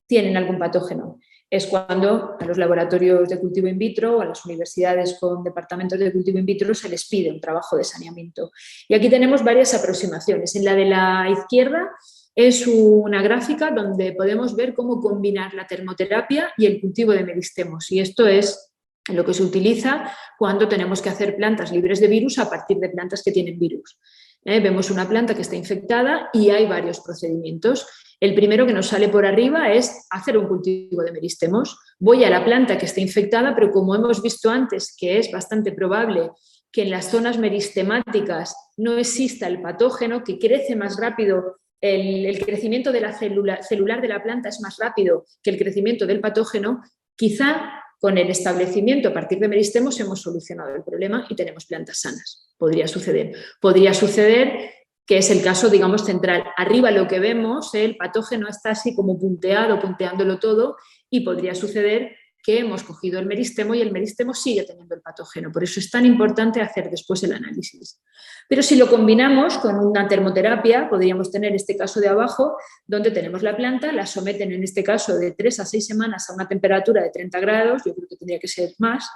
tienen algún patógeno. Es cuando a los laboratorios de cultivo in vitro o a las universidades con departamentos de cultivo in vitro se les pide un trabajo de saneamiento. Y aquí tenemos varias aproximaciones. En la de la izquierda es una gráfica donde podemos ver cómo combinar la termoterapia y el cultivo de meristemos. Y esto es lo que se utiliza cuando tenemos que hacer plantas libres de virus a partir de plantas que tienen virus. Vemos una planta que está infectada y hay varios procedimientos. El primero que nos sale por arriba es hacer un cultivo de meristemos. Voy a la planta que está infectada, pero como hemos visto antes, que es bastante probable que en las zonas meristemáticas no exista el patógeno, que crece más rápido, el crecimiento de la celular de la planta es más rápido que el crecimiento del patógeno, quizá con el establecimiento a partir de meristemos hemos solucionado el problema y tenemos plantas sanas. Podría suceder. Podría suceder que es el caso, digamos, central. Arriba lo que vemos, el patógeno está así como punteándolo todo y podría suceder que hemos cogido el meristemo y el meristemo sigue teniendo el patógeno. Por eso es tan importante hacer después el análisis. Pero si lo combinamos con una termoterapia, podríamos tener este caso de abajo, donde tenemos la planta, la someten en este caso de 3 a 6 semanas a una temperatura de 30 grados, yo creo que tendría que ser más,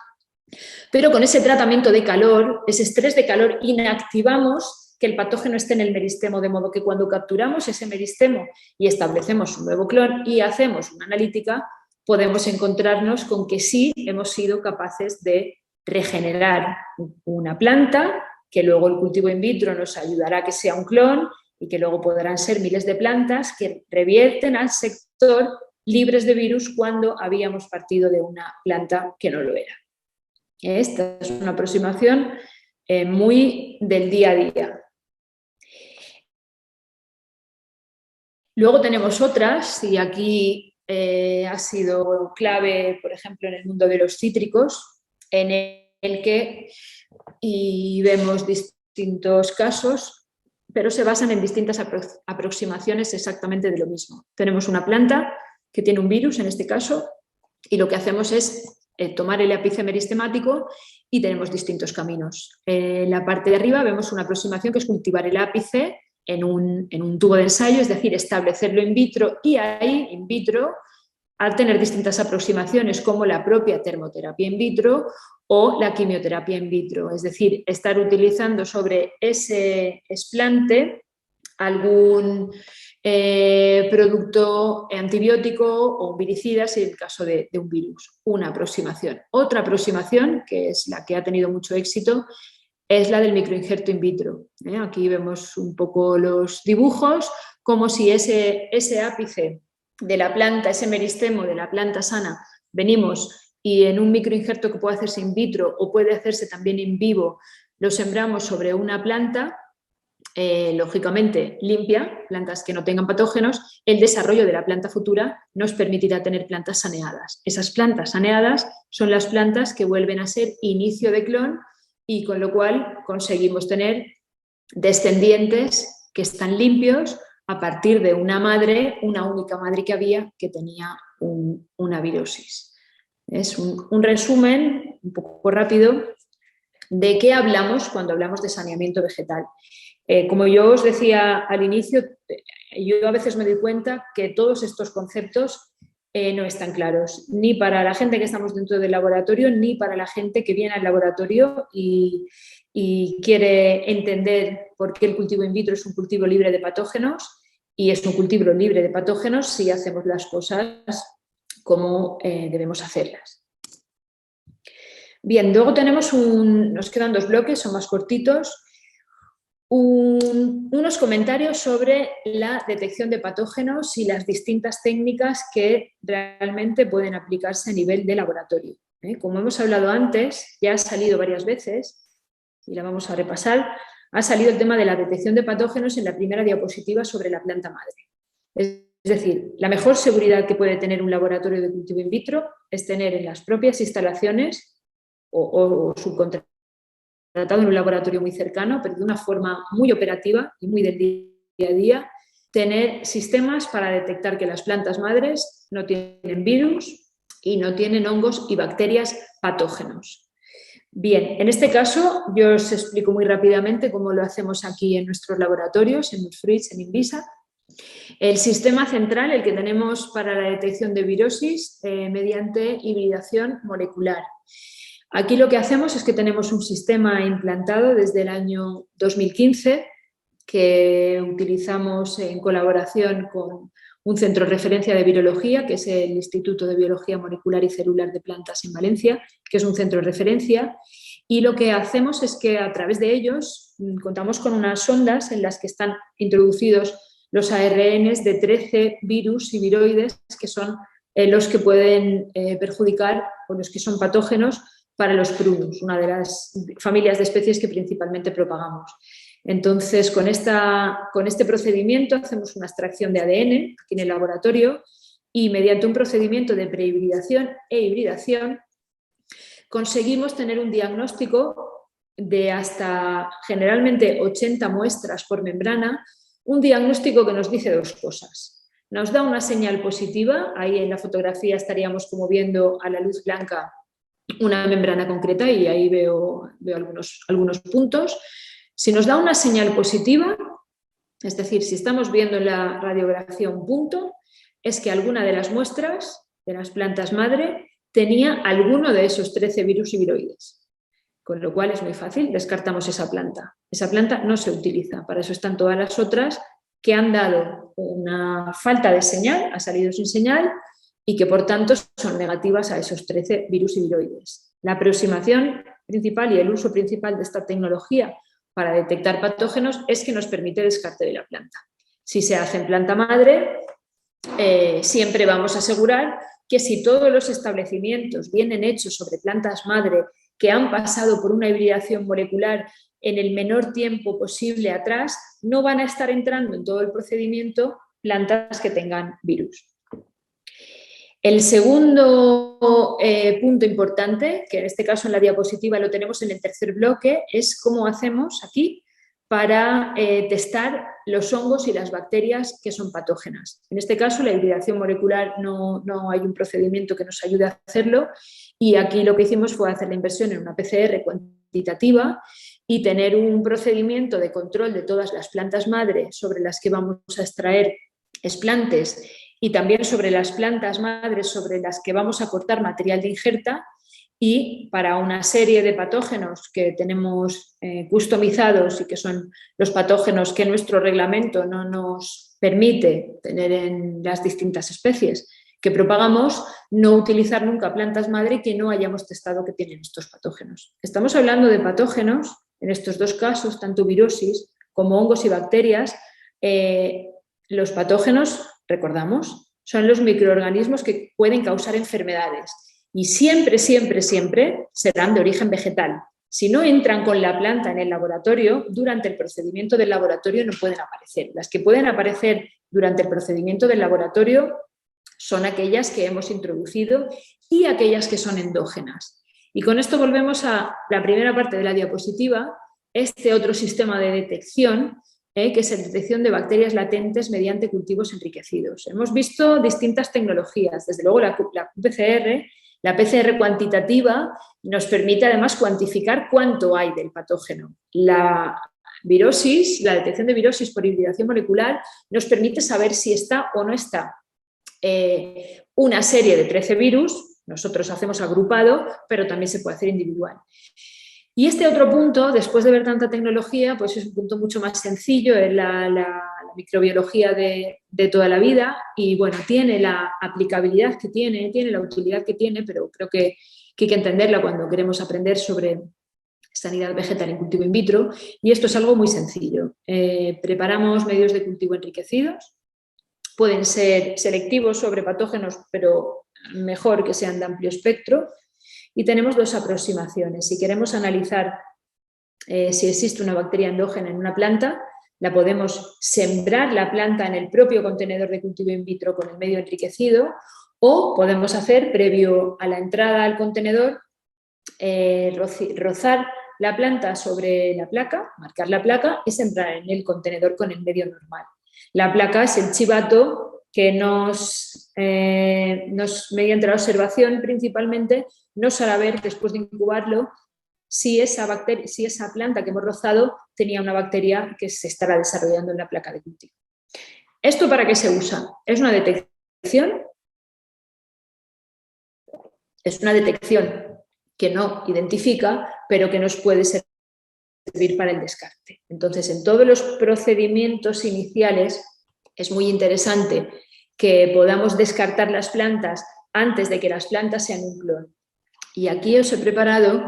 pero con ese tratamiento de calor, ese estrés de calor, inactivamos que el patógeno esté en el meristemo, de modo que cuando capturamos ese meristemo y establecemos un nuevo clon y hacemos una analítica, podemos encontrarnos con que sí hemos sido capaces de regenerar una planta, que luego el cultivo in vitro nos ayudará a que sea un clon y que luego podrán ser miles de plantas que revierten al sector libres de virus cuando habíamos partido de una planta que no lo era. Esta es una aproximación muy del día a día. Luego tenemos otras, y aquí ha sido clave, por ejemplo, en el mundo de los cítricos, en el que vemos distintos casos, pero se basan en distintas aproximaciones exactamente de lo mismo. Tenemos una planta que tiene un virus, en este caso, y lo que hacemos es tomar el ápice meristemático y tenemos distintos caminos. En la parte de arriba vemos una aproximación que es cultivar el ápice en un tubo de ensayo, es decir, establecerlo in vitro y ahí, in vitro, al tener distintas aproximaciones como la propia termoterapia in vitro o la quimioterapia in vitro, es decir, estar utilizando sobre ese explante algún producto antibiótico o viricida, si es el caso de un virus. Una aproximación. Otra aproximación, que es la que ha tenido mucho éxito, es la del microinjerto in vitro. Aquí vemos un poco los dibujos, como si ese ápice de la planta, ese meristemo de la planta sana, venimos y en un microinjerto que puede hacerse in vitro o puede hacerse también in vivo, lo sembramos sobre una planta, lógicamente limpia, plantas que no tengan patógenos. El desarrollo de la planta futura nos permitirá tener plantas saneadas. Esas plantas saneadas son las plantas que vuelven a ser inicio de clon y con lo cual conseguimos tener descendientes que están limpios a partir de una única madre que había que tenía una virosis. Es un resumen un poco rápido ¿De qué hablamos cuando hablamos de saneamiento vegetal? Como yo os decía al inicio, yo a veces me doy cuenta que todos estos conceptos no están claros, ni para la gente que estamos dentro del laboratorio, ni para la gente que viene al laboratorio y quiere entender por qué el cultivo in vitro es un cultivo libre de patógenos, y es un cultivo libre de patógenos si hacemos las cosas como debemos hacerlas. Bien, luego tenemos nos quedan 2 bloques, son más cortitos. Unos comentarios sobre la detección de patógenos y las distintas técnicas que realmente pueden aplicarse a nivel de laboratorio. Como hemos hablado antes, ya ha salido varias veces, y la vamos a repasar, ha salido el tema de la detección de patógenos en la primera diapositiva sobre la planta madre. Es decir, la mejor seguridad que puede tener un laboratorio de cultivo in vitro es tener en las propias instalaciones o subcontratado en un laboratorio muy cercano, pero de una forma muy operativa y muy del día a día, tener sistemas para detectar que las plantas madres no tienen virus y no tienen hongos y bacterias patógenos. Bien, en este caso yo os explico muy rápidamente cómo lo hacemos aquí en nuestros laboratorios, en Nutrfruits, en Invisa. El sistema central, el que tenemos para la detección de virosis mediante hibridación molecular. Aquí lo que hacemos es que tenemos un sistema implantado desde el año 2015 que utilizamos en colaboración con un centro de referencia de virología, que es el Instituto de Biología Molecular y Celular de Plantas en Valencia, que es un centro de referencia, y lo que hacemos es que a través de ellos contamos con unas sondas en las que están introducidos los ARNs de 13 virus y viroides, que son los que pueden perjudicar o los que son patógenos para los prunus, una de las familias de especies que principalmente propagamos. Entonces, con este procedimiento hacemos una extracción de ADN aquí en el laboratorio y mediante un procedimiento de prehibridación e hibridación conseguimos tener un diagnóstico de hasta generalmente 80 muestras por membrana, un diagnóstico que nos dice 2 cosas. Nos da una señal positiva, ahí en la fotografía estaríamos como viendo a la luz blanca una membrana concreta y ahí veo algunos puntos. Si nos da una señal positiva, es decir, si estamos viendo en la radiografía un punto, es que alguna de las muestras de las plantas madre tenía alguno de esos 13 virus y viroides. Con lo cual es muy fácil, descartamos esa planta. Esa planta no se utiliza, para eso están todas las otras que han dado una falta de señal, ha salido sin señal, y que por tanto son negativas a esos 13 virus y viroides. La aproximación principal y el uso principal de esta tecnología para detectar patógenos es que nos permite descarte de la planta. Si se hace en planta madre, siempre vamos a asegurar que si todos los establecimientos vienen hechos sobre plantas madre que han pasado por una hibridación molecular en el menor tiempo posible atrás, no van a estar entrando en todo el procedimiento plantas que tengan virus. El segundo punto importante, que en este caso en la diapositiva lo tenemos en el tercer bloque, es cómo hacemos aquí para testar los hongos y las bacterias que son patógenas. En este caso, la hibridación molecular no hay un procedimiento que nos ayude a hacerlo, y aquí lo que hicimos fue hacer la inversión en una PCR cuantitativa y tener un procedimiento de control de todas las plantas madre sobre las que vamos a extraer explantes y también sobre las plantas madres sobre las que vamos a cortar material de injerta, y para una serie de patógenos que tenemos customizados y que son los patógenos que nuestro reglamento no nos permite tener en las distintas especies que propagamos, no utilizar nunca plantas madre que no hayamos testado que tienen estos patógenos. Estamos hablando de patógenos, en estos 2 casos, tanto virosis como hongos y bacterias. Los patógenos, recordamos, son los microorganismos que pueden causar enfermedades y siempre, siempre, siempre serán de origen vegetal. Si no entran con la planta en el laboratorio, durante el procedimiento del laboratorio no pueden aparecer. Las que pueden aparecer durante el procedimiento del laboratorio son aquellas que hemos introducido y aquellas que son endógenas. Y con esto volvemos a la primera parte de la diapositiva, este otro sistema de detección, que es la detección de bacterias latentes mediante cultivos enriquecidos. Hemos visto distintas tecnologías, desde luego la qPCR, La PCR cuantitativa nos permite además cuantificar cuánto hay del patógeno. La virosis, la detección de virosis por hibridación molecular nos permite saber si está o no está una serie de 13 virus. Nosotros hacemos agrupado, pero también se puede hacer individual. Y este otro punto, después de ver tanta tecnología, pues es un punto mucho más sencillo, es la microbiología de toda la vida y, bueno, tiene la aplicabilidad que tiene la utilidad que tiene, pero creo que hay que entenderla cuando queremos aprender sobre sanidad vegetal en cultivo in vitro, y esto es algo muy sencillo. Preparamos medios de cultivo enriquecidos, pueden ser selectivos sobre patógenos, pero mejor que sean de amplio espectro, y tenemos dos aproximaciones. Si queremos analizar si existe una bacteria endógena en una planta, la podemos sembrar la planta en el propio contenedor de cultivo in vitro con el medio enriquecido, o podemos hacer, previo a la entrada al contenedor, rozar la planta sobre la placa, marcar la placa y sembrar en el contenedor con el medio normal. La placa es el chivato que mediante la observación principalmente, nos hará ver, después de incubarlo, si esa planta que hemos rozado tenía una bacteria que se estará desarrollando en la placa de cultivo. ¿Esto para qué se usa? Es una detección que no identifica, pero que nos puede servir para el descarte. Entonces, en todos los procedimientos iniciales es muy interesante que podamos descartar las plantas antes de que las plantas sean un clon. Y aquí os he preparado,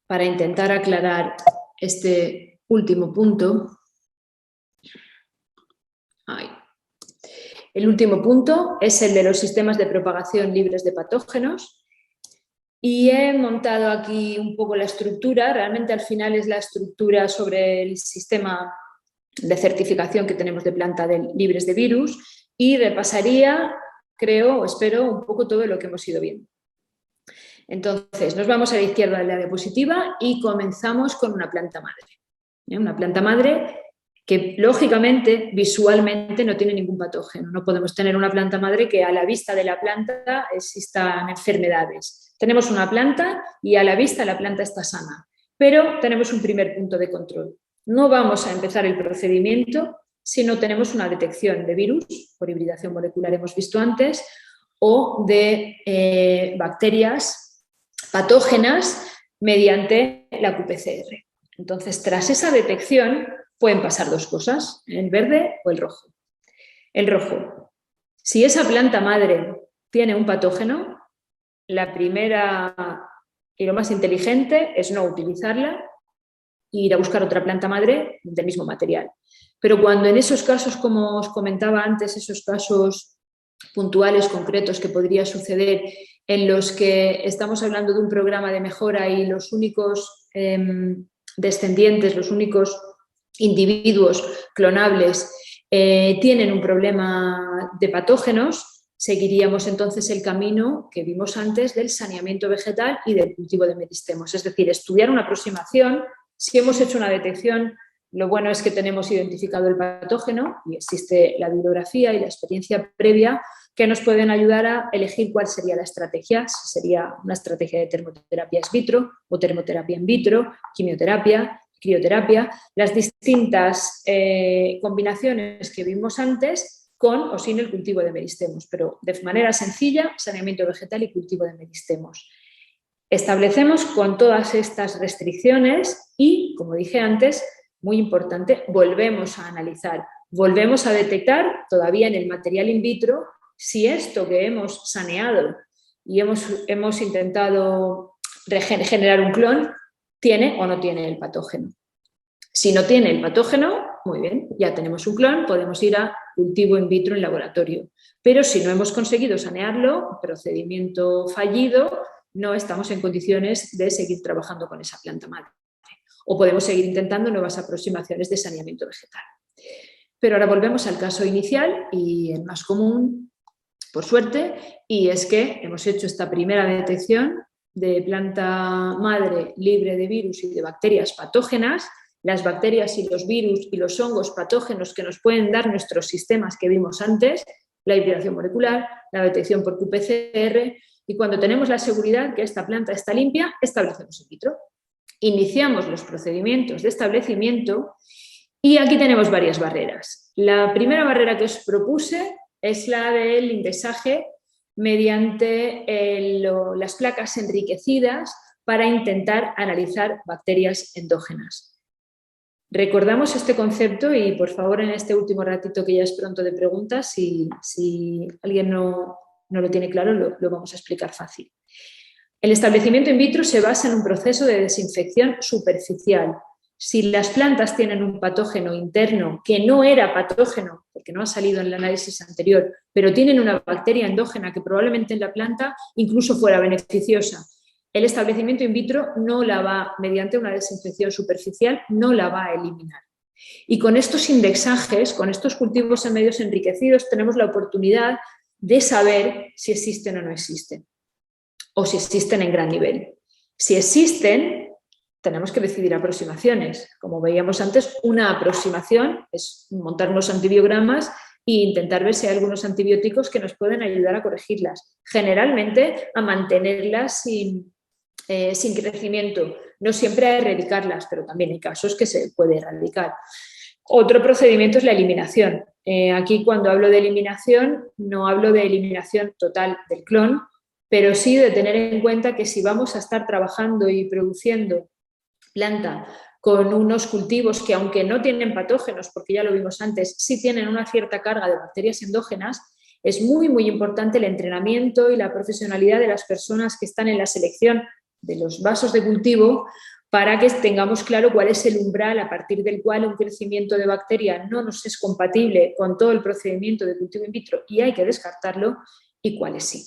para intentar aclarar este último punto, el último punto es el de los sistemas de propagación libres de patógenos. Y he montado aquí un poco la estructura. Realmente al final es la estructura sobre el sistema de certificación que tenemos de planta libres de virus, y repasaría, creo o espero, un poco todo lo que hemos ido viendo. Entonces, nos vamos a la izquierda de la diapositiva y comenzamos con una planta madre. Una planta madre que, lógicamente, visualmente no tiene ningún patógeno. No podemos tener una planta madre que a la vista de la planta existan enfermedades. Tenemos una planta y a la vista la planta está sana, pero tenemos un primer punto de control. No vamos a empezar el procedimiento si no tenemos una detección de virus, por hibridación molecular hemos visto antes, o de bacterias patógenas mediante la qPCR. Entonces, tras esa detección pueden pasar dos cosas, el verde o el rojo. El rojo, si esa planta madre tiene un patógeno, la primera y lo más inteligente es no utilizarla e ir a buscar otra planta madre del mismo material. Pero cuando en esos casos, como os comentaba antes, esos casos puntuales, concretos que podría suceder, en los que estamos hablando de un programa de mejora y los únicos descendientes, los únicos individuos clonables tienen un problema de patógenos, seguiríamos entonces el camino que vimos antes del saneamiento vegetal y del cultivo de meristemos. Es decir, estudiar una aproximación. Si hemos hecho una detección, lo bueno es que tenemos identificado el patógeno y existe la bibliografía y la experiencia previa que nos pueden ayudar a elegir cuál sería la estrategia. Si sería una estrategia de termoterapia ex vitro o termoterapia in vitro, quimioterapia, crioterapia, las distintas combinaciones que vimos antes con o sin el cultivo de meristemos, pero de manera sencilla, saneamiento vegetal y cultivo de meristemos. Establecemos con todas estas restricciones y, como dije antes, muy importante, volvemos a analizar, volvemos a detectar todavía en el material in vitro si esto que hemos saneado y hemos intentado generar un clon tiene o no tiene el patógeno. Si no tiene el patógeno, muy bien, ya tenemos un clon, podemos ir a cultivo in vitro en laboratorio. Pero si no hemos conseguido sanearlo, procedimiento fallido, no estamos en condiciones de seguir trabajando con esa planta madre. O podemos seguir intentando nuevas aproximaciones de saneamiento vegetal. Pero ahora volvemos al caso inicial y el más común, por suerte, y es que hemos hecho esta primera detección de planta madre libre de virus y de bacterias patógenas. Las bacterias y los virus y los hongos patógenos que nos pueden dar nuestros sistemas que vimos antes, la hibridación molecular, la detección por qPCR, Y cuando tenemos la seguridad que esta planta está limpia, establecemos in vitro. Iniciamos los procedimientos de establecimiento y aquí tenemos varias barreras. La primera barrera que os propuse es la del indexaje mediante las placas enriquecidas para intentar analizar bacterias endógenas. Recordamos este concepto y, por favor, en este último ratito que ya es pronto de preguntas, si alguien no lo tiene claro, lo vamos a explicar fácil. El establecimiento in vitro se basa en un proceso de desinfección superficial. Si las plantas tienen un patógeno interno que no era patógeno, porque no ha salido en el análisis anterior, pero tienen una bacteria endógena que probablemente en la planta incluso fuera beneficiosa, el establecimiento in vitro no la va, mediante una desinfección superficial, no la va a eliminar. Y con estos indexajes, con estos cultivos en medios enriquecidos, tenemos la oportunidad de saber si existen o no existen, o si existen en gran nivel. Si existen, tenemos que decidir aproximaciones. Como veíamos antes, una aproximación es montar unos antibiogramas e intentar ver si hay algunos antibióticos que nos pueden ayudar a corregirlas. Generalmente a mantenerlas sin crecimiento. No siempre a erradicarlas, pero también hay casos que se puede erradicar. Otro procedimiento es la eliminación. Aquí cuando hablo de eliminación, no hablo de eliminación total del clon, pero sí de tener en cuenta que si vamos a estar trabajando y produciendo planta con unos cultivos que, aunque no tienen patógenos, porque ya lo vimos antes, sí tienen una cierta carga de bacterias endógenas, es muy, muy importante el entrenamiento y la profesionalidad de las personas que están en la selección de los vasos de cultivo para que tengamos claro cuál es el umbral a partir del cual un crecimiento de bacteria no nos es compatible con todo el procedimiento de cultivo in vitro y hay que descartarlo, y cuáles sí.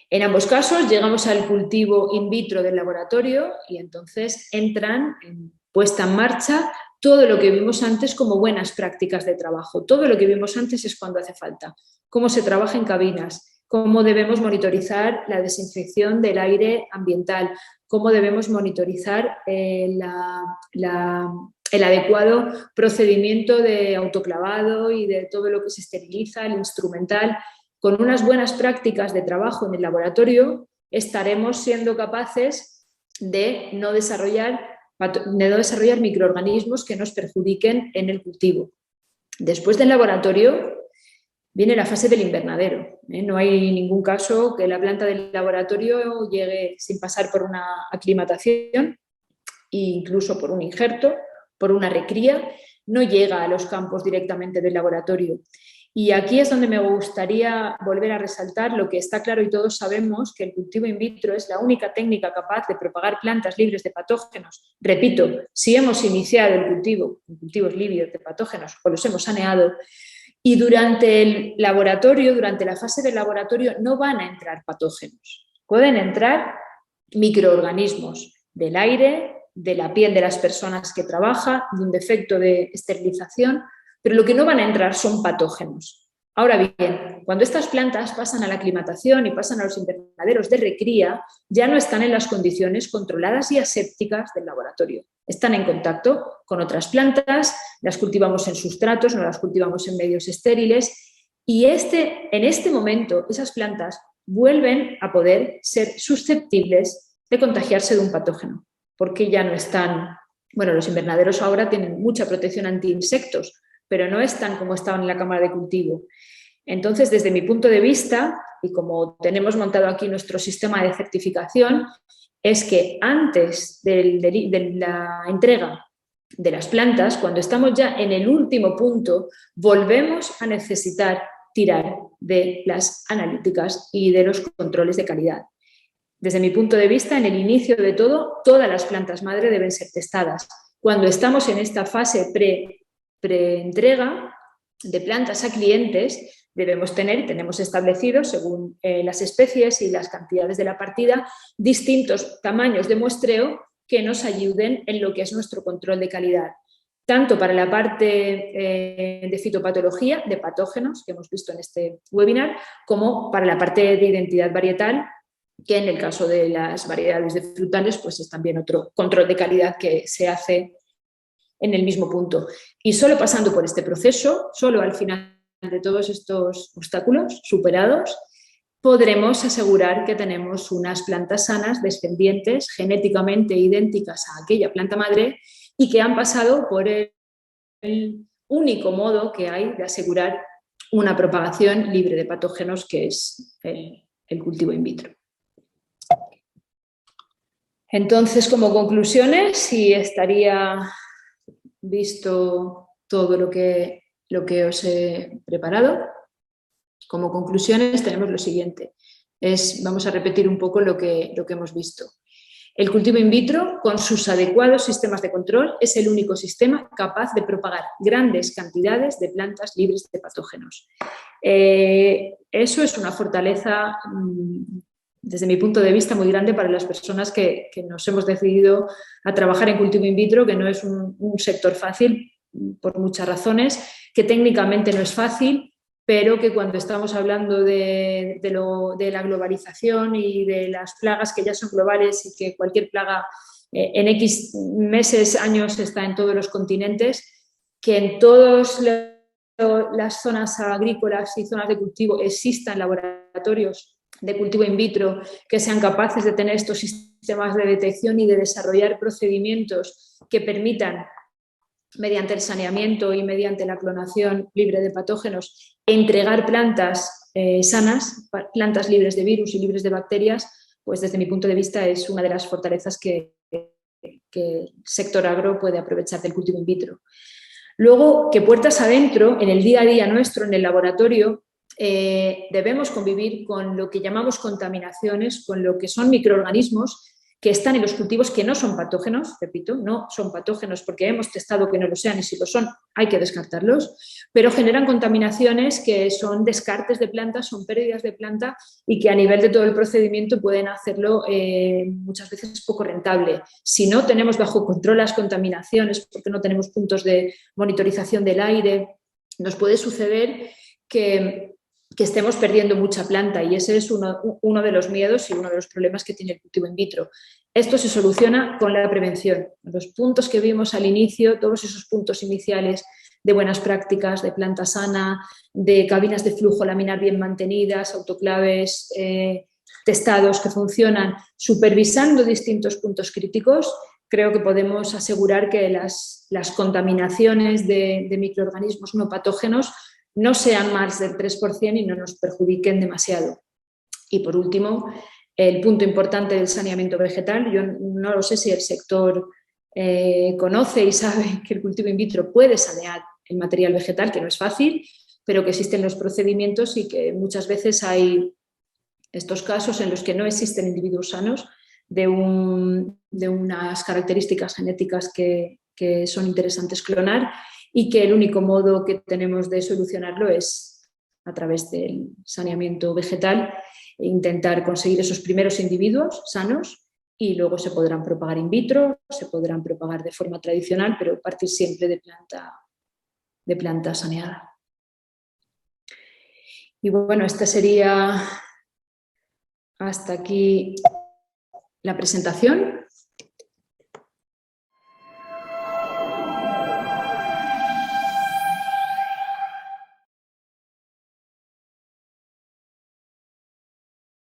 En ambos casos llegamos al cultivo in vitro del laboratorio y entonces entran en puesta en marcha todo lo que vimos antes como buenas prácticas de trabajo. Todo lo que vimos antes es cuando hace falta. Cómo se trabaja en cabinas, cómo debemos monitorizar la desinfección del aire ambiental, cómo debemos monitorizar el adecuado procedimiento de autoclavado y de todo lo que se esteriliza, el instrumental. Con unas buenas prácticas de trabajo en el laboratorio estaremos siendo capaces de no desarrollar microorganismos que nos perjudiquen en el cultivo. Después del laboratorio viene la fase del invernadero. No hay ningún caso que la planta del laboratorio llegue sin pasar por una aclimatación, e incluso por un injerto, por una recría, no llega a los campos directamente del laboratorio. Y aquí es donde me gustaría volver a resaltar lo que está claro y todos sabemos, que el cultivo in vitro es la única técnica capaz de propagar plantas libres de patógenos. Repito, si hemos iniciado el cultivo con cultivos libres de patógenos o los hemos saneado, y durante el laboratorio, durante la fase del laboratorio, no van a entrar patógenos. Pueden entrar microorganismos del aire, de la piel de las personas que trabajan, de un defecto de esterilización, pero lo que no van a entrar son patógenos. Ahora bien, cuando estas plantas pasan a la aclimatación y pasan a los invernaderos de recría, ya no están en las condiciones controladas y asépticas del laboratorio. Están en contacto con otras plantas, las cultivamos en sustratos, no las cultivamos en medios estériles, y en este momento esas plantas vuelven a poder ser susceptibles de contagiarse de un patógeno, porque ya no están. Bueno, los invernaderos ahora tienen mucha protección anti-insectos, pero no están como estaban en la cámara de cultivo. Entonces, desde mi punto de vista, y como tenemos montado aquí nuestro sistema de certificación, es que antes de la entrega de las plantas, cuando estamos ya en el último punto, volvemos a necesitar tirar de las analíticas y de los controles de calidad. Desde mi punto de vista, en el inicio de todo, todas las plantas madre deben ser testadas. Cuando estamos en esta fase preentrega de plantas a clientes, tenemos establecidos, según las especies y las cantidades de la partida, distintos tamaños de muestreo que nos ayuden en lo que es nuestro control de calidad, tanto para la parte de fitopatología, de patógenos, que hemos visto en este webinar, como para la parte de identidad varietal, que en el caso de las variedades de frutales, pues es también otro control de calidad que se hace en el mismo punto. Y solo pasando por este proceso, solo al final de todos estos obstáculos superados, podremos asegurar que tenemos unas plantas sanas, descendientes, genéticamente idénticas a aquella planta madre y que han pasado por el único modo que hay de asegurar una propagación libre de patógenos, que es el cultivo in vitro. Entonces, como conclusiones, si estaría visto todo lo que os he preparado. Como conclusiones tenemos lo siguiente. Vamos a repetir un poco lo que hemos visto. El cultivo in vitro, con sus adecuados sistemas de control, es el único sistema capaz de propagar grandes cantidades de plantas libres de patógenos. Eso es una fortaleza, desde mi punto de vista, muy grande para las personas que nos hemos decidido a trabajar en cultivo in vitro, que no es un sector fácil por muchas razones, que técnicamente no es fácil, pero que cuando estamos hablando de la globalización y de las plagas que ya son globales y que cualquier plaga en X meses, años está en todos los continentes, que en todas las zonas agrícolas y zonas de cultivo existan laboratorios de cultivo in vitro que sean capaces de tener estos sistemas de detección y de desarrollar procedimientos que permitan, mediante el saneamiento y mediante la clonación libre de patógenos, entregar plantas sanas, plantas libres de virus y libres de bacterias, pues desde mi punto de vista es una de las fortalezas que el sector agro puede aprovechar del cultivo in vitro. Luego, que puertas adentro, en el día a día nuestro, en el laboratorio, debemos convivir con lo que llamamos contaminaciones, con lo que son microorganismos que están en los cultivos que no son patógenos, repito, no son patógenos porque hemos testado que no lo sean y si lo son hay que descartarlos, pero generan contaminaciones que son descartes de plantas, son pérdidas de planta y que a nivel de todo el procedimiento pueden hacerlo muchas veces poco rentable. Si no tenemos bajo control las contaminaciones, porque no tenemos puntos de monitorización del aire, nos puede suceder que estemos perdiendo mucha planta y ese es uno de los miedos y uno de los problemas que tiene el cultivo in vitro. Esto se soluciona con la prevención. Los puntos que vimos al inicio, todos esos puntos iniciales de buenas prácticas, de planta sana, de cabinas de flujo laminar bien mantenidas, autoclaves testados que funcionan, supervisando distintos puntos críticos, creo que podemos asegurar que las contaminaciones de microorganismos no patógenos no sean más del 3% y no nos perjudiquen demasiado. Y por último, el punto importante del saneamiento vegetal. Yo no lo sé si el sector conoce y sabe que el cultivo in vitro puede sanear el material vegetal, que no es fácil, pero que existen los procedimientos y que muchas veces hay estos casos en los que no existen individuos sanos de unas características genéticas que son interesantes clonar y que el único modo que tenemos de solucionarlo es a través del saneamiento vegetal e intentar conseguir esos primeros individuos sanos y luego se podrán propagar in vitro, se podrán propagar de forma tradicional, pero partir siempre de planta saneada. Y bueno, esta sería hasta aquí la presentación.